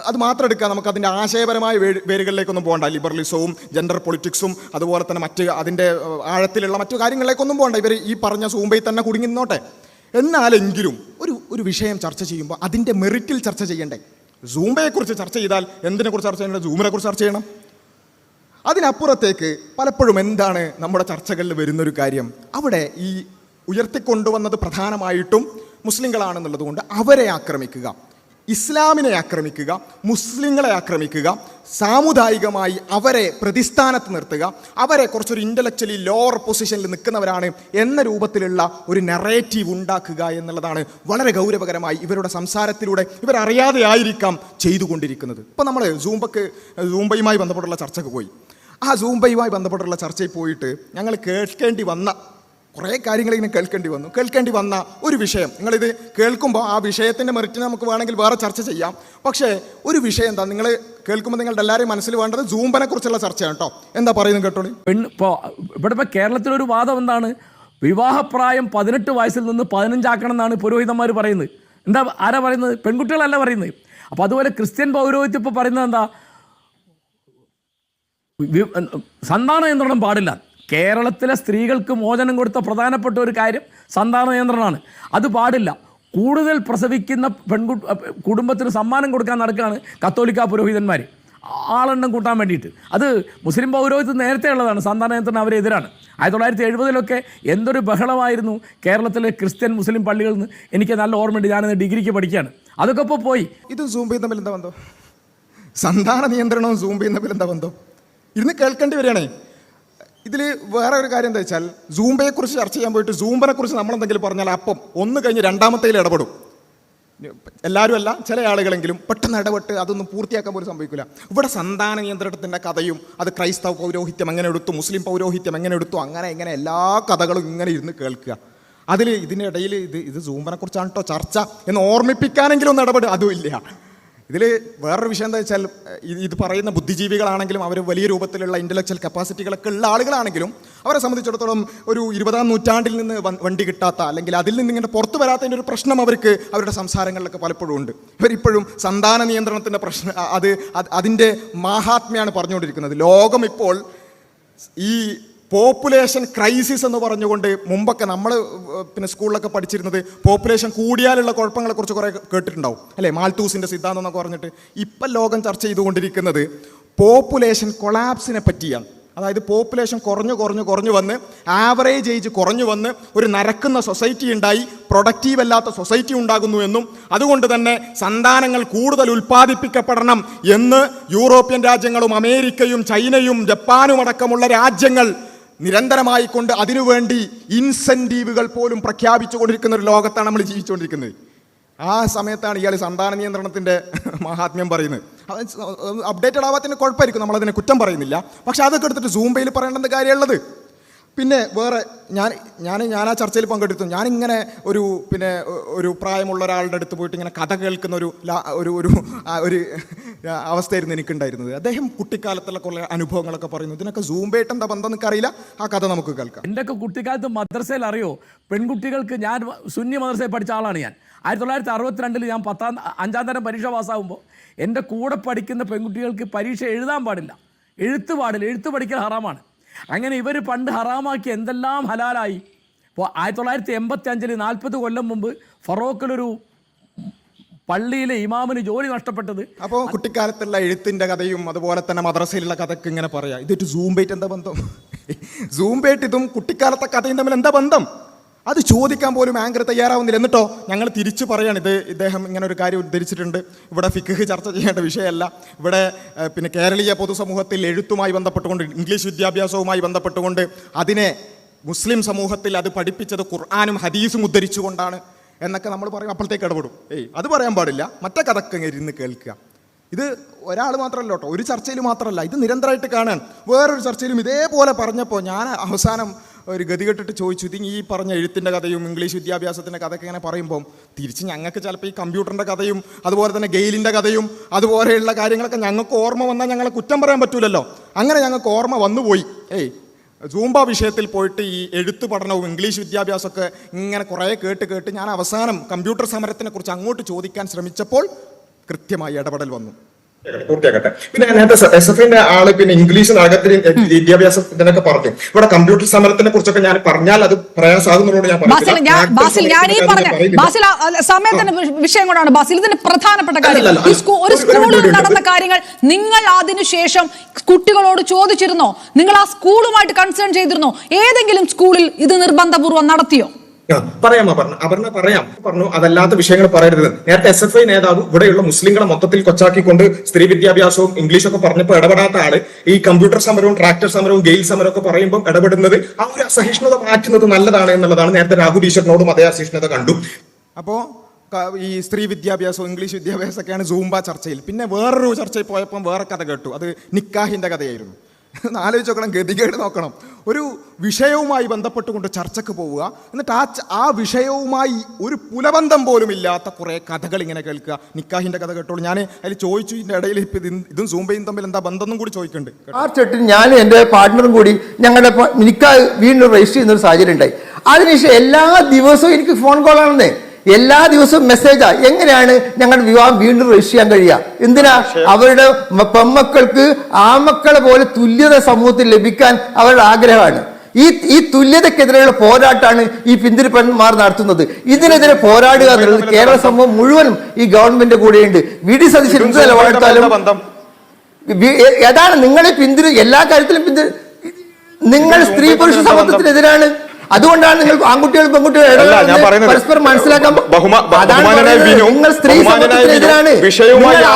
അത് മാത്രം എടുക്കുക, നമുക്ക് അതിൻ്റെ ആശയപരമായ വേരുകളിലേക്കൊന്നും പോകണ്ട. ലിബറലിസവും ജെൻഡർ പൊളിറ്റിക്സും അതുപോലെ തന്നെ മറ്റ് അതിൻ്റെ ആഴത്തിലുള്ള മറ്റു കാര്യങ്ങളിലേക്കൊന്നും പോകണ്ട. ഇവർ ഈ പറഞ്ഞ സൂംബയിൽ തന്നെ കുടുങ്ങി നിന്നോട്ടെ. എന്നാലെങ്കിലും ഒരു വിഷയം ചർച്ച ചെയ്യുമ്പോൾ അതിൻ്റെ മെറിറ്റിൽ ചർച്ച ചെയ്യണ്ടേ? സൂംബയെക്കുറിച്ച് ചർച്ച ചെയ്താൽ എന്തിനെക്കുറിച്ച് ചർച്ച ചെയ്യേണ്ടത്? സൂമിനെക്കുറിച്ച് ചർച്ച ചെയ്യണം. അതിനപ്പുറത്തേക്ക് പലപ്പോഴും എന്താണ് നമ്മുടെ ചർച്ചകളിൽ വരുന്നൊരു കാര്യം, അവിടെ ഈ ഉയർത്തിക്കൊണ്ടുവന്നത് പ്രധാനമായിട്ടും മുസ്ലിങ്ങളാണെന്നുള്ളത് കൊണ്ട് അവരെ ആക്രമിക്കുക, ഇസ്ലാമിനെ ആക്രമിക്കുക, മുസ്ലിങ്ങളെ ആക്രമിക്കുക, സാമുദായികമായി അവരെ പ്രതിസ്ഥാനത്ത് നിർത്തുക, അവരെ കുറച്ചൊരു ഇൻ്റലക്ച്വലി ലോവർ പൊസിഷനിൽ നിൽക്കുന്നവരാണ് എന്ന രൂപത്തിലുള്ള ഒരു നറേറ്റീവ് ഉണ്ടാക്കുക എന്നുള്ളതാണ് വളരെ ഗൗരവകരമായി ഇവരുടെ സംസാരത്തിലൂടെ ഇവരറിയാതെ ആയിരിക്കാം ചെയ്തുകൊണ്ടിരിക്കുന്നത്. ഇപ്പോൾ നമ്മൾ സൂംബയുമായി ബന്ധപ്പെട്ടുള്ള ചർച്ചയ്ക്ക് പോയി. ആ സൂംബയുമായി ബന്ധപ്പെട്ടുള്ള ചർച്ചയിൽ പോയിട്ട് ഞങ്ങൾ കേൾക്കേണ്ടി വന്ന കുറേ കാര്യങ്ങൾ ഇങ്ങനെ കേൾക്കേണ്ടി വന്ന ഒരു വിഷയം, നിങ്ങളിത് കേൾക്കുമ്പോൾ ആ വിഷയത്തിൻ്റെ മെറിറ്റിന് നമുക്ക് വേണമെങ്കിൽ വേറെ ചർച്ച ചെയ്യാം. പക്ഷേ ഒരു വിഷയം എന്താ, നിങ്ങൾ കേൾക്കുമ്പോൾ നിങ്ങളുടെ എല്ലാവരെയും മനസ്സിൽ വേണ്ടത് സൂംബനെ കുറിച്ചുള്ള ചർച്ചയാണ് കേട്ടോ. എന്താ പറയുന്നത് കേട്ടോളി. ഇവിടെ കേരളത്തിലൊരു വാദം എന്താണ്, വിവാഹപ്രായം 18 വയസ്സിൽ നിന്ന് 15 ആക്കണം എന്നാണ് പുരോഹിതന്മാർ പറയുന്നത്. എന്താ ആരാ പറയുന്നത്? പെൺകുട്ടികളല്ല പറയുന്നത്. അപ്പോൾ അതുപോലെ ക്രിസ്ത്യൻ പൗരോഹിത്യം ഇപ്പോൾ പറയുന്നത് എന്താ, സന്താന നിയന്ത്രണം പാടില്ല. കേരളത്തിലെ സ്ത്രീകൾക്ക് മോചനം കൊടുത്ത പ്രധാനപ്പെട്ട ഒരു കാര്യം സന്താന നിയന്ത്രണമാണ്. അത് പാടില്ല. കൂടുതൽ പ്രസവിക്കുന്ന കുടുംബത്തിന് സമ്മാനം കൊടുക്കാൻ നടക്കുകയാണ് കത്തോലിക്ക പുരോഹിതന്മാർ, ആളെണ്ണം കൂട്ടാൻ വേണ്ടിയിട്ട്. അത് മുസ്ലിം പൗരോഹിത്യം നേരത്തെ ഉള്ളതാണ്. സന്താന നിയന്ത്രണം അവരെതിരാണ്. 1970 എന്തൊരു ബഹളമായിരുന്നു കേരളത്തിലെ ക്രിസ്ത്യൻ മുസ്ലിം പള്ളികളിൽ നിന്ന്. എനിക്ക് നല്ല ഓർമ്മയുണ്ട്, ഞാനിന്ന് ഡിഗ്രിക്ക് പഠിക്കുകയാണ്. അതൊക്കെ ഇപ്പോൾ പോയി. ഇതും സൂംബയും തമ്മിൽ എന്താ ബന്ധം? സന്താന നിയന്ത്രണവും സൂംബയും തമ്മിൽ എന്താ ബന്ധം? ഇരുന്ന് കേൾക്കേണ്ടി വരികയാണേ. ഇതിൽ വേറെ ഒരു കാര്യം എന്താ വെച്ചാൽ, സൂംബയെക്കുറിച്ച് ചർച്ച ചെയ്യാൻ പോയിട്ട് സൂംബനെക്കുറിച്ച് നമ്മളെന്തെങ്കിലും പറഞ്ഞാൽ അപ്പം ഒന്ന് കഴിഞ്ഞ് രണ്ടാമത്തേൽ ഇടപെടും. എല്ലാവരും അല്ല, ചില ആളുകളെങ്കിലും പെട്ടെന്ന് ഇടപെട്ട് അതൊന്നും പൂർത്തിയാക്കാൻ പോലും സംഭവിക്കില്ല. ഇവിടെ സന്താന നിയന്ത്രണത്തിൻ്റെ കഥയും അത് ക്രൈസ്തവ പൗരോഹിത്യം എങ്ങനെ എടുത്തു, മുസ്ലിം പൗരോഹിത്യം എങ്ങനെ എടുത്തു, അങ്ങനെ ഇങ്ങനെ എല്ലാ കഥകളും ഇങ്ങനെ ഇരുന്ന് കേൾക്കുക. അതിൽ ഇതിനിടയിൽ ഇത് സൂംബനെക്കുറിച്ചാണ് കേട്ടോ ചർച്ച എന്ന് ഓർമ്മിപ്പിക്കാനെങ്കിലും ഒന്ന് ഇടപെടും, അതും ഇല്ല. ഇതിൽ വേറൊരു വിഷയം എന്താ വെച്ചാൽ, ഇത് പറയുന്ന ബുദ്ധിജീവികളാണെങ്കിലും അവർ വലിയ രൂപത്തിലുള്ള ഇൻ്റലക്ച്വൽ കപ്പാസിറ്റികളൊക്കെ ഉള്ള ആളുകളാണെങ്കിലും അവരെ സംബന്ധിച്ചിടത്തോളം ഒരു 20-ാം നൂറ്റാണ്ടിൽ നിന്ന് വണ്ടി കിട്ടാത്ത അല്ലെങ്കിൽ അതിൽ നിന്ന് ഇങ്ങനെ പുറത്തു വരാത്തതിൻ്റെ ഒരു പ്രശ്നം അവർക്ക് അവരുടെ സംസാരങ്ങളിലൊക്കെ പലപ്പോഴും ഉണ്ട്. ഇവരിപ്പോഴും സന്താന നിയന്ത്രണത്തിൻ്റെ പ്രശ്നം അതിൻ്റെ മാഹാത്മ്യമാണ് പറഞ്ഞുകൊണ്ടിരിക്കുന്നത്. ലോകം ഇപ്പോൾ ഈ പോപ്പുലേഷൻ ക്രൈസിസ് എന്ന് പറഞ്ഞുകൊണ്ട്, മുമ്പൊക്കെ നമ്മൾ പിന്നെ സ്കൂളിലൊക്കെ പഠിച്ചിരുന്നത് പോപ്പുലേഷൻ കൂടിയാലുള്ള കുഴപ്പങ്ങളെക്കുറിച്ച് കുറേ കേട്ടിട്ടുണ്ടാവും അല്ലേ, മാൽത്തൂസിൻ്റെ സിദ്ധാന്തം എന്നൊക്കെ പറഞ്ഞിട്ട്. ഇപ്പം ലോകം ചർച്ച ചെയ്തുകൊണ്ടിരിക്കുന്നത് പോപ്പുലേഷൻ കൊളാപ്സിനെ പറ്റിയാണ്. അതായത് പോപ്പുലേഷൻ കുറഞ്ഞു വന്ന് ആവറേജ് ഏജ് കുറഞ്ഞു വന്ന് ഒരു നരക്കുന്ന സൊസൈറ്റി ഉണ്ടായി, പ്രൊഡക്റ്റീവ് അല്ലാത്ത സൊസൈറ്റി ഉണ്ടാകുന്നു എന്നും അതുകൊണ്ട് തന്നെ സന്താനങ്ങൾ കൂടുതൽ ഉൽപ്പാദിപ്പിക്കപ്പെടണം എന്ന് യൂറോപ്യൻ രാജ്യങ്ങളും അമേരിക്കയും ചൈനയും ജപ്പാനും അടക്കമുള്ള രാജ്യങ്ങൾ നിരന്തരമായി കൊണ്ട് അതിനുവേണ്ടി ഇൻസെൻറ്റീവുകൾ പോലും പ്രഖ്യാപിച്ചു കൊണ്ടിരിക്കുന്ന ഒരു ലോകത്താണ് നമ്മൾ ജീവിച്ചുകൊണ്ടിരിക്കുന്നത്. ആ സമയത്താണ് ഇയാൾ സന്താന നിയന്ത്രണത്തിൻ്റെ മഹാത്മ്യം പറയുന്നത്. അപ്ഡേറ്റഡ് ആവാത്തതിന് കുഴപ്പമായിരിക്കും, നമ്മളതിനെ കുറ്റം പറയുന്നില്ല. പക്ഷെ അതൊക്കെ എടുത്തിട്ട് സൂംബയിൽ പറയേണ്ട കാര്യമുള്ളത്. പിന്നെ വേറെ ഞാൻ ആ ചർച്ചയിൽ പങ്കെടുത്തു. ഞാനിങ്ങനെ ഒരു പ്രായമുള്ള ഒരാളുടെ അടുത്ത് പോയിട്ട് ഇങ്ങനെ കഥ കേൾക്കുന്ന ഒരു അവസ്ഥയായിരുന്നു എനിക്കുണ്ടായിരുന്നത്. അദ്ദേഹം കുട്ടിക്കാലത്തുള്ള കുറേ അനുഭവങ്ങളൊക്കെ പറയുന്നു. ഇതിനൊക്കെ സൂംബയായിട്ട് എന്താ ബന്ധം എനിക്കറിയില്ല. ആ കഥ നമുക്ക് കേൾക്കാം. എൻ്റെയൊക്കെ കുട്ടിക്കാലത്ത് മദ്രസയിൽ അറിയോ, പെൺകുട്ടികൾക്ക്, ഞാൻ സുന്നി മദ്രസയിൽ പഠിച്ച ആളാണ് ഞാൻ. 1962 ഞാൻ 5ാം തരം പരീക്ഷ പാസ്സാകുമ്പോൾ എൻ്റെ കൂടെ പഠിക്കുന്ന പെൺകുട്ടികൾക്ക് പരീക്ഷ എഴുതാൻ പാടില്ല, എഴുത്ത് പഠിക്കൽ ഹറാമാണ്. അങ്ങനെ ഇവർ പണ്ട് ഹറാമാക്കി എന്തെല്ലാം ഹലാലായി. ഇപ്പോൾ 1985 40 കൊല്ലം മുമ്പ് ഫറോക്കിലൊരു പള്ളിയിലെ ഇമാമിന് ജോലി നഷ്ടപ്പെട്ടത്. അപ്പോൾ കുട്ടിക്കാലത്തുള്ള എഴുത്തിൻ്റെ കഥയും അതുപോലെ തന്നെ മദ്രസയിലുള്ള കഥയ്ക്ക് ഇങ്ങനെ പറയാം. ഇതിട്ട് സൂംബയായിട്ട് എന്താ ബന്ധം? സൂംബയായിട്ട് ഇതും കുട്ടിക്കാലത്തെ കഥയും തമ്മിൽ എന്താ ബന്ധം? അത് ചോദിക്കാൻ പോലും ആങ്കർ തയ്യാറാവുന്നില്ല. എന്നിട്ടോ ഞങ്ങൾ തിരിച്ചു പറയാണ്, ഇദ്ദേഹം ഇങ്ങനെ ഒരു കാര്യം ഉദ്ധരിച്ചിട്ടുണ്ട്, ഇവിടെ ഫിഖ് ചർച്ച ചെയ്യേണ്ട വിഷയമല്ല, ഇവിടെ പിന്നെ കേരളീയ പൊതുസമൂഹത്തിൽ എഴുത്തുമായി ബന്ധപ്പെട്ടുകൊണ്ട്, ഇംഗ്ലീഷ് വിദ്യാഭ്യാസവുമായി ബന്ധപ്പെട്ടുകൊണ്ട് അതിനെ മുസ്ലിം സമൂഹത്തിൽ അത് പഠിപ്പിച്ചത് ഖുർആനും ഹദീസും ഉദ്ധരിച്ചുകൊണ്ടാണ് എന്നൊക്കെ നമ്മൾ പറയും. അപ്പോഴത്തേക്ക് ഇടപെടും. അത് പറയാൻ പാടില്ല, മറ്റേ കഥക്ക് ഇരുന്ന് കേൾക്കുക. ഇത് ഒരാൾ മാത്രമല്ല കേട്ടോ, ഒരു ചർച്ചയിൽ മാത്രമല്ല, ഇത് നിരന്തരമായിട്ട് കാണാൻ. വേറൊരു ചർച്ചയിലും ഇതേപോലെ പറഞ്ഞപ്പോൾ ഞാൻ അവസാനം ഒരു ഗതികെട്ടിട്ട് ചോദിച്ചു, ഇത് ഈ പറഞ്ഞ എഴുത്തിൻ്റെ കഥയും ഇംഗ്ലീഷ് വിദ്യാഭ്യാസത്തിൻ്റെ കഥയൊക്കെ ഇങ്ങനെ പറയുമ്പം തിരിച്ച് ഞങ്ങൾക്ക് ചിലപ്പോൾ ഈ കമ്പ്യൂട്ടറിൻ്റെ കഥയും അതുപോലെ തന്നെ ഗെയിലിൻ്റെ കഥയും അതുപോലെയുള്ള കാര്യങ്ങളൊക്കെ ഞങ്ങൾക്ക് ഓർമ്മ വന്നാൽ ഞങ്ങളെ കുറ്റം പറയാൻ പറ്റൂലല്ലോ. അങ്ങനെ ഞങ്ങൾക്ക് ഓർമ്മ വന്നുപോയി. സൂംബ വിഷയത്തിൽ പോയിട്ട് ഈ എഴുത്ത് പഠനവും ഇംഗ്ലീഷ് വിദ്യാഭ്യാസമൊക്കെ ഇങ്ങനെ കുറേ കേട്ട് ഞാൻ അവസാനം കമ്പ്യൂട്ടർ സമരത്തിനെ കുറിച്ച് അങ്ങോട്ട് ചോദിക്കാൻ ശ്രമിച്ചപ്പോൾ കൃത്യമായി ഇടപെടൽ വന്നു. പൂർത്തിയാക്കട്ടെ. പിന്നെ നേരത്തെ SFIന്റെ ആള് പിന്നെ ഇംഗ്ലീഷിനകത്തിന് വിദ്യാഭ്യാസത്തിനൊക്കെ പറഞ്ഞു. ഇവിടെ കമ്പ്യൂട്ടർ സമരത്തിനെ കുറിച്ചൊക്കെ ഞാൻ പറഞ്ഞാൽ അത് പ്രയാസമാകുന്നതോട് സമയത്തിന്റെ വിഷയം കൊണ്ടാണ് ബാസിൽ ഇതിന് പ്രധാനപ്പെട്ട കാര്യം. ഒരു സ്കൂളിൽ നടന്ന കാര്യങ്ങൾ നിങ്ങൾ അതിനുശേഷം കുട്ടികളോട് ചോദിച്ചിരുന്നോ? നിങ്ങൾ ആ സ്കൂളുമായിട്ട് കൺസേൺ ചെയ്തിരുന്നോ? ഏതെങ്കിലും സ്കൂളിൽ ഇത് നിർബന്ധപൂർവ്വം നടത്തിയോ? പറയാമോ? പറഞ്ഞു അതല്ലാത്ത വിഷയങ്ങൾ പറയരുത്. നേരത്തെ SFI നേതാവ് ഇവിടെയുള്ള മുസ്ലിങ്ങളെ മൊത്തത്തിൽ കൊച്ചാക്കിക്കൊണ്ട് സ്ത്രീ വിദ്യാഭ്യാസവും ഇംഗ്ലീഷൊക്കെ പറഞ്ഞപ്പോൾ ഇടപെടാത്ത ആള് ഈ കമ്പ്യൂട്ടർ സമരവും ട്രാക്ടർ സമരവും ഗെയിൽ സമരവും ഒക്കെ പറയുമ്പോൾ ഇടപെടുന്നത് ആ ഒരു അസഹിഷ്ണുത മാറ്റുന്നത് നല്ലതാണ് എന്നുള്ളതാണ്. നേരത്തെ രാഹുൽ ഈശ്വറിനോടും അതേ അസഹിഷ്ണുത കണ്ടു. അപ്പോൾ ഈ സ്ത്രീ വിദ്യാഭ്യാസവും ഇംഗ്ലീഷ് വിദ്യാഭ്യാസമൊക്കെയാണ് സൂംബ ചർച്ചയിൽ. പിന്നെ വേറൊരു ചർച്ചയിൽ പോയപ്പം വേറെ കഥ കേട്ടു. അത് നിക്കാഹിൻ്റെ കഥയായിരുന്നു. ആലോചിച്ച് നോക്കണം, ഗതികേട് നോക്കണം. ഒരു വിഷയവുമായി ബന്ധപ്പെട്ടുകൊണ്ട് ചർച്ചയ്ക്ക് പോവുക, എന്നിട്ട് ആ വിഷയവുമായി ഒരു പുലബന്ധം പോലും ഇല്ലാത്ത കുറേ കഥകൾ ഇങ്ങനെ കേൾക്കുക. നിക്കാഹിൻ്റെ കഥ കേട്ടോളൂ. ഞാൻ അതിൽ ചോദിച്ചു, ഇതിൻ്റെ ഇടയിൽ ഇതും സൂംബയും തമ്മിൽ എന്താ ബന്ധം എന്നും കൂടി ചോദിക്കുന്നുണ്ട്. ആ ചെട്ടിൽ ഞാനും എൻ്റെ പാർട്ട്ണറും കൂടി ഞങ്ങളുടെ നിക്കാഹ് വീണ്ടും രജിസ്റ്റർ ചെയ്യുന്ന ഒരു സാഹചര്യം ഉണ്ടായി. അതിനുശേഷം എല്ലാ ദിവസവും എനിക്ക് ഫോൺ കോളാണെന്നേ, എല്ലാ ദിവസവും മെസ്സേജാ, എങ്ങനെയാണ് ഞങ്ങളുടെ വിവാഹം വീണ്ടും രജിസ്റ്റർ ചെയ്യാൻ കഴിയുക? എന്തിനാ? അവരുടെ പെമ്മക്കൾക്ക് ആമക്കളെ പോലെ തുല്യത സമൂഹത്തിൽ ലഭിക്കാൻ അവരുടെ ആഗ്രഹമാണ്. ഈ തുല്യതക്കെതിരെയുള്ള പോരാട്ടമാണ് ഈ പിന്തിരിപ്പന്മാർ നടത്തുന്നത്. ഇതിനെതിരെ പോരാടുക എന്നുള്ളത് കേരള സമൂഹം മുഴുവനും ഈ ഗവൺമെന്റ് കൂടെയുണ്ട്. വി ഡി സതീശൻ എന്ത് നിലപാടെടുത്താലും ഏതാണ് നിങ്ങളെ എല്ലാ കാര്യത്തിലും നിങ്ങൾ സ്ത്രീ പുരുഷ സമത്വത്തിനെതിരാണ്. അതുകൊണ്ടാണ് നിങ്ങൾ ആൺകുട്ടികളും പെൺകുട്ടികളും പരസ്പരം മനസ്സിലാക്കാൻ നിങ്ങൾ സ്ത്രീ സമത്വത്തിനെതിരാണ്.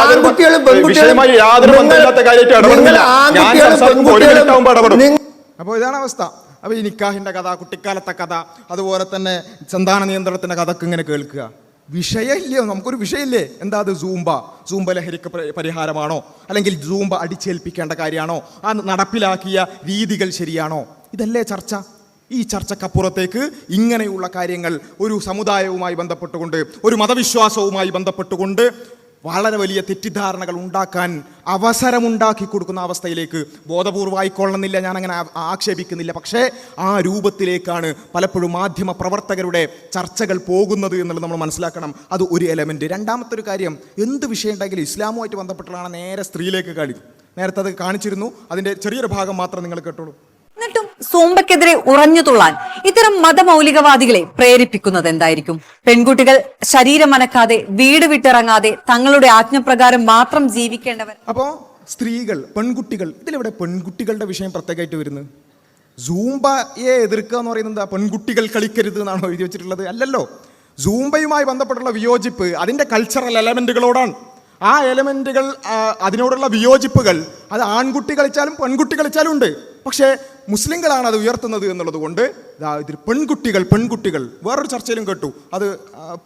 ആൺകുട്ടികളും പെൺകുട്ടികളും അപ്പോൾ ഇതാണ് അവസ്ഥ. അപ്പോൾ ഈ നിക്കാഹിന്റെ കഥ, കുട്ടിക്കാലത്തെ കഥ, അതുപോലെ തന്നെ സന്താന നിയന്ത്രണത്തിന്റെ കഥക്ക് ഇങ്ങനെ കേൾക്കുക. വിഷയമില്ലയോ? നമുക്കൊരു വിഷയമില്ലേ? എന്താ അത്? സൂംബ ലഹരിക്ക് പരിഹാരമാണോ? അല്ലെങ്കിൽ സൂംബ അടിച്ചേൽപ്പിക്കേണ്ട കാര്യമാണോ? ആ നടപ്പിലാക്കിയ രീതികൾ ശരിയാണോ? ഇതല്ലേ ചർച്ച. ഈ ചർച്ചക്കപ്പുറത്തേക്ക് ഇങ്ങനെയുള്ള കാര്യങ്ങൾ ഒരു സമുദായവുമായി ബന്ധപ്പെട്ടുകൊണ്ട്, ഒരു മതവിശ്വാസവുമായി ബന്ധപ്പെട്ടുകൊണ്ട് വളരെ വലിയ തെറ്റിദ്ധാരണകൾ ഉണ്ടാക്കാൻ അവസരമുണ്ടാക്കി കൊടുക്കുന്ന അവസ്ഥയിലേക്ക് ബോധപൂർവമായിക്കൊള്ളണമെന്നില്ല, ഞാൻ അങ്ങനെ ആക്ഷേപിക്കുന്നില്ല. പക്ഷേ ആ രൂപത്തിലേക്കാണ് പലപ്പോഴും മാധ്യമ പ്രവർത്തകരുടെ ചർച്ചകൾ പോകുന്നത് എന്നുള്ളത് നമ്മൾ മനസ്സിലാക്കണം. അത് ഒരു എലമെൻറ്റ്. രണ്ടാമത്തെ ഒരു കാര്യം, എന്ത് വിഷയം ഉണ്ടെങ്കിലും ഇസ്ലാമുമായിട്ട് ബന്ധപ്പെട്ടുള്ളതാണ് നേരെ സ്ത്രീയിലേക്ക് കാണിക്കും. നേരത്തെ അത് കാണിച്ചിരുന്നു, അതിൻ്റെ ചെറിയൊരു ഭാഗം മാത്രം നിങ്ങൾ കേട്ടോളൂ. എന്നിട്ടും സൂംബയ്ക്കെതിരെ ഉറഞ്ഞു തുള്ളാൻ ഇത്തരം മതമൗലികവാദികളെ പ്രേരിപ്പിക്കുന്നത് എന്തായിരിക്കും? പെൺകുട്ടികൾ ശരീരം അനക്കാതെ, വീട് വിട്ടിറങ്ങാതെ, തങ്ങളുടെ ആജ്ഞപ്രകാരം മാത്രം ജീവിക്കേണ്ടവർ. അപ്പോൾ സ്ത്രീകൾ, പെൺകുട്ടികൾ, ഇതിലിവിടെ പെൺകുട്ടികളുടെ വിഷയം പ്രത്യേകമായിട്ട് വരുന്നത്. സൂംബയെ എതിർക്കുക എന്ന് പറയുന്നത് പെൺകുട്ടികൾ കളിക്കരുത് എന്നാണോ എഴുതി വെച്ചിട്ടുള്ളത്? അല്ലല്ലോ. സൂംബയുമായി ബന്ധപ്പെട്ടുള്ള വിയോജിപ്പ് അതിൻ്റെ കൾച്ചറൽ എലമെൻറ്റുകളോടാണ്. ആ എലമെൻറ്റുകൾ, അതിനോടുള്ള വിയോജിപ്പുകൾ അത് ആൺകുട്ടി കളിച്ചാലും പെൺകുട്ടി കളിച്ചാലും ഉണ്ട്. പക്ഷേ മുസ്ലിങ്ങളാണ് അത് ഉയർത്തുന്നത് എന്നുള്ളത് കൊണ്ട് ഇതിൽ പെൺകുട്ടികൾ വേറൊരു ചർച്ചയിലും കേട്ടു, അത്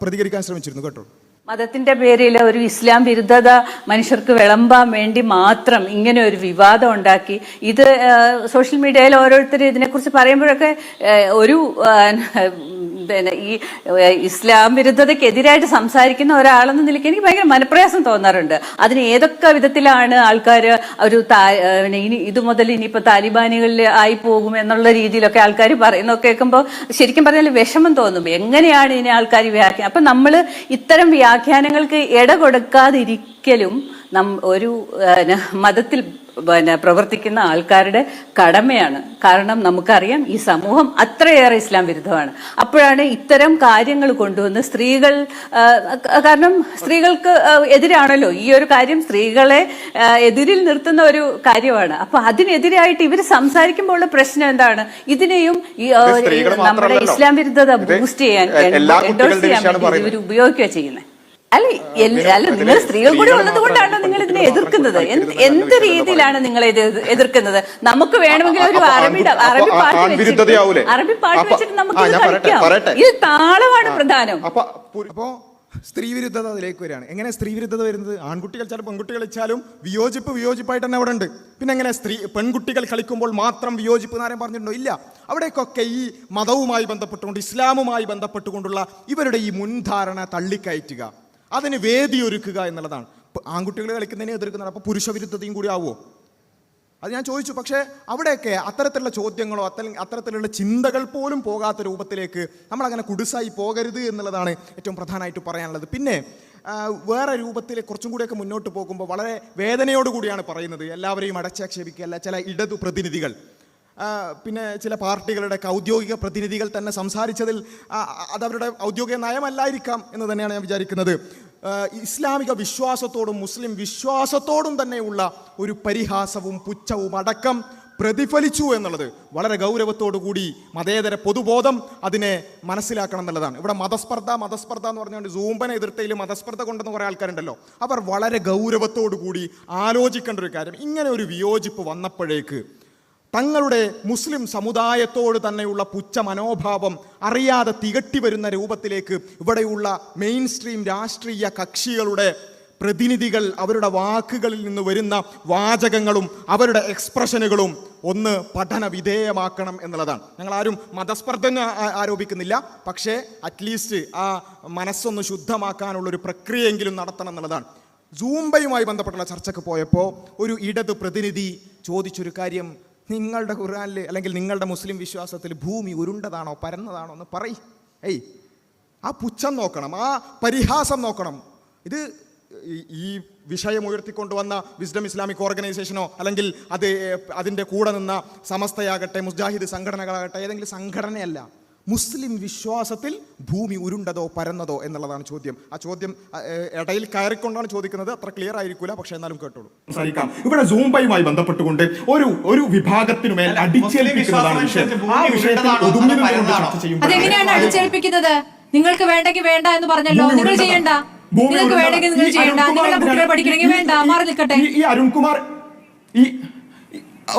പ്രതികരിക്കാൻ ശ്രമിച്ചിരുന്നു. കേട്ടോ, മതത്തിന്റെ പേരിൽ ഒരു ഇസ്ലാം വിരുദ്ധത മനുഷ്യർക്ക് വിളമ്പാൻ വേണ്ടി മാത്രം ഇങ്ങനെ ഒരു വിവാദം ഉണ്ടാക്കി. ഇത് സോഷ്യൽ മീഡിയയിൽ ഓരോരുത്തർ ഇതിനെക്കുറിച്ച് പറയുമ്പോഴൊക്കെ ഒരു ഈ ഇസ്ലാം വിരുദ്ധതയ്ക്കെതിരായിട്ട് സംസാരിക്കുന്ന ഒരാളെന്ന നിലയ്ക്ക് എനിക്ക് ഭയങ്കര മനപ്രയാസം തോന്നാറുണ്ട്. അതിന് ഏതൊക്കെ വിധത്തിലാണ് ആൾക്കാർ ഒരു ഇത് മുതൽ ഇനിയിപ്പോൾ താലിബാനികളിൽ ആയി പോകും എന്നുള്ള രീതിയിലൊക്കെ ആൾക്കാർ പറയുന്നതൊക്കെ കേൾക്കുമ്പോൾ ശരിക്കും പറഞ്ഞാൽ വിഷമം തോന്നും. എങ്ങനെയാണ് ഇതിനെ ആൾക്കാർ വ്യാഖ്യാനം? അപ്പം നമ്മൾ ഇത്തരം വ്യാഖ്യാനങ്ങൾക്ക് ഇട കൊടുക്കാതിരിക്കലും ഒരു മതത്തിൽ പ്രവർത്തിക്കുന്ന ആൾക്കാരുടെ കടമയാണ്. കാരണം നമുക്കറിയാം ഈ സമൂഹം അത്രയേറെ ഇസ്ലാം വിരുദ്ധമാണ്. അപ്പോഴാണ് ഇത്തരം കാര്യങ്ങൾ കൊണ്ടുവന്ന് സ്ത്രീകൾ, കാരണം സ്ത്രീകൾക്ക് എതിരാണല്ലോ ഈ ഒരു കാര്യം, സ്ത്രീകളെ എതിരിൽ നിർത്തുന്ന ഒരു കാര്യമാണ്. അപ്പൊ അതിനെതിരായിട്ട് ഇവർ സംസാരിക്കുമ്പോൾ ഉള്ള പ്രശ്നം എന്താണ്? ഇതിനെയും നമ്മുടെ ഇസ്ലാം വിരുദ്ധത ബൂസ്റ്റ് ചെയ്യാൻ, എൻഡോഴ്സ് ചെയ്യാൻ വേണ്ടി ഇവർ ഉപയോഗിക്കുക ചെയ്യുന്നത്. അല്ല നിങ്ങൾ സ്ത്രീകൾ കൂടി ഉള്ളത് കൊണ്ടാണോ നിങ്ങൾ ഇതിനെ എതിർക്കുന്നത്? എന്ത് രീതിയിലാണ് നിങ്ങൾ എതിർക്കുന്നത്? നമുക്ക് വേണമെങ്കിൽ ഒരു അറബി പാട്ട് വെച്ചിട്ട് നമുക്ക് കളിക്കാം. ഇത് താളമാണ് പ്രധാനം. അപ്പോ സ്ത്രീ വിരുദ്ധത അതിലേക്ക് വരികയാണ്. എങ്ങനെ സ്ത്രീ വിരുദ്ധത വരുന്നത്? ആൺകുട്ടി കളിച്ചാലും പെൺകുട്ടി കളിച്ചാലും വിയോജിപ്പായിട്ട് തന്നെ അവിടെ ഉണ്ട്. പിന്നെ എങ്ങനെ പെൺകുട്ടികൾ കളിക്കുമ്പോൾ മാത്രം വിയോജിപ്പ് എന്നാരും പറഞ്ഞിട്ടുണ്ടോ? ഇല്ല. അവിടേക്കൊക്കെ ഈ മതവുമായി ബന്ധപ്പെട്ടുകൊണ്ട്, ഇസ്ലാമുമായി ബന്ധപ്പെട്ടുകൊണ്ടുള്ള ഇവരുടെ ഈ മുൻധാരണ തള്ളിക്കയറ്റുക, അതിന് വേദിയൊരുക്കുക എന്നുള്ളതാണ്. ആൺകുട്ടികൾ കളിക്കുന്നതിനെ എതിർക്കുന്നതാണ്. അപ്പോൾ പുരുഷവിരുദ്ധതയും കൂടി ആവുമോ? അത് ഞാൻ ചോദിച്ചു. പക്ഷേ അവിടെയൊക്കെ അത്തരത്തിലുള്ള ചോദ്യങ്ങളോ അത്തരത്തിലുള്ള ചിന്തകൾ പോലും പോകാത്ത രൂപത്തിലേക്ക് നമ്മളങ്ങനെ കുടുസായി പോകരുത് എന്നുള്ളതാണ് ഏറ്റവും പ്രധാനമായിട്ട് പറയാനുള്ളത്. പിന്നെ വേറെ രൂപത്തിൽ കുറച്ചും കൂടിയൊക്കെ മുന്നോട്ട് പോകുമ്പോൾ വളരെ വേദനയോടുകൂടിയാണ് പറയുന്നത്. എല്ലാവരെയും അടച്ചാക്ഷേപിക്കുകയല്ല. ചില ഇടതു പ്രതിനിധികൾ, പിന്നെ ചില പാർട്ടികളുടെ ഔദ്യോഗിക പ്രതിനിധികൾ തന്നെ സംസാരിച്ചതിൽ അതവരുടെ ഔദ്യോഗിക നയമല്ലായിരിക്കാം എന്ന് തന്നെയാണ് ഞാൻ വിചാരിക്കുന്നത്. ഇസ്ലാമിക വിശ്വാസത്തോടും മുസ്ലിം വിശ്വാസത്തോടും തന്നെയുള്ള ഒരു പരിഹാസവും പുച്ഛവും അടക്കം പ്രതിഫലിച്ചു എന്നുള്ളത് വളരെ ഗൗരവത്തോടുകൂടി മതേതര പൊതുബോധം അതിനെ മനസ്സിലാക്കണം എന്നുള്ളതാണ്. ഇവിടെ മതസ്പർദ്ധ എന്ന് പറഞ്ഞുകൊണ്ട് സൂംബനെ എതിർത്തയിൽ മതസ്പർദ്ധ കൊണ്ടെന്ന് കുറേ ആൾക്കാരുണ്ടല്ലോ. അവർ വളരെ ഗൗരവത്തോടുകൂടി ആലോചിക്കേണ്ട ഒരു കാര്യം, ഇങ്ങനെ ഒരു വിയോജിപ്പ് വന്നപ്പോഴേക്ക് തങ്ങളുടെ മുസ്ലിം സമുദായത്തോട് തന്നെയുള്ള പുച്ഛ മനോഭാവം അറിയാതെ തികട്ടി വരുന്ന രൂപത്തിലേക്ക് ഇവിടെയുള്ള മെയിൻ സ്ട്രീം രാഷ്ട്രീയ കക്ഷികളുടെ പ്രതിനിധികൾ അവരുടെ വാക്കുകളിൽ നിന്ന് വരുന്ന വാചകങ്ങളും അവരുടെ എക്സ്പ്രഷനുകളും ഒന്ന് പഠന വിധേയമാക്കണം എന്നുള്ളതാണ്. ഞങ്ങൾ ആരും മതസ്പർദ്ധ ആരോപിക്കുന്നില്ല. പക്ഷേ അറ്റ്ലീസ്റ്റ് ആ മനസ്സൊന്ന് ശുദ്ധമാക്കാനുള്ളൊരു പ്രക്രിയയെങ്കിലും നടത്തണം എന്നുള്ളതാണ്. സൂംബയുമായി ബന്ധപ്പെട്ടുള്ള ചർച്ചയ്ക്ക് പോയപ്പോൾ ഒരു ഇടത് പ്രതിനിധി ചോദിച്ചൊരു കാര്യം, നിങ്ങളുടെ ഖുർആനിൽ അല്ലെങ്കിൽ നിങ്ങളുടെ മുസ്ലിം വിശ്വാസത്തിൽ ഭൂമി ഉരുണ്ടതാണോ പരന്നതാണോ എന്ന് പറയ്. ആ പുച്ഛം നോക്കണം, ആ പരിഹാസം നോക്കണം. ഇത് ഈ വിഷയം ഉയർത്തിക്കൊണ്ടുവന്ന വിസ്ഡം ഇസ്ലാമിക് ഓർഗനൈസേഷനോ അല്ലെങ്കിൽ അതിൻ്റെ കൂടെ നിന്ന സമസ്തയാകട്ടെ, മുജാഹിദ് സംഘടനകളാകട്ടെ, ഏതെങ്കിലും സംഘടനയല്ല. മുസ്ലിം വിശ്വാസത്തിൽ ഭൂമി ഉരുണ്ടതോ പരന്നതോ എന്നുള്ളതാണ് ചോദ്യം. ആ ചോദ്യം ഇടയിൽ കയറിക്കൊണ്ടാണ് ചോദിക്കുന്നത്. അത്ര ക്ലിയർ ആയിരിക്കില്ല, പക്ഷെ എന്നാലും കേട്ടോളൂ. ഇവിടെ സൂംബയുമായി ബന്ധപ്പെട്ടുകൊണ്ട് ഒരു വിഭാഗത്തിനുമേൽ അടിച്ചേൽപ്പിക്കുന്നതാണ് വിഷയം. ആ വിഷയത്തിൽ ഒതുങ്ങി നിന്നുകൊണ്ട് ചർച്ച ചെയ്യുമ്പോൾ അതെങ്ങനെയാണ് അടിച്ചേൽപ്പിക്കുന്നത്? നിങ്ങൾക്ക് വേണ്ടെങ്കിൽ വേണ്ട എന്ന് പറഞ്ഞല്ലോ, നിങ്ങൾ ചെയ്യണ്ട. നിങ്ങൾക്ക് വേണമെങ്കിൽ നിങ്ങൾ ചെയ്യണ്ട, നിങ്ങളുടെ കുട്ടികൾ പഠിക്കണമെങ്കിൽ വേണ്ട, മാറി നിൽക്കട്ടെ. ഈ അരുൺകുമാർ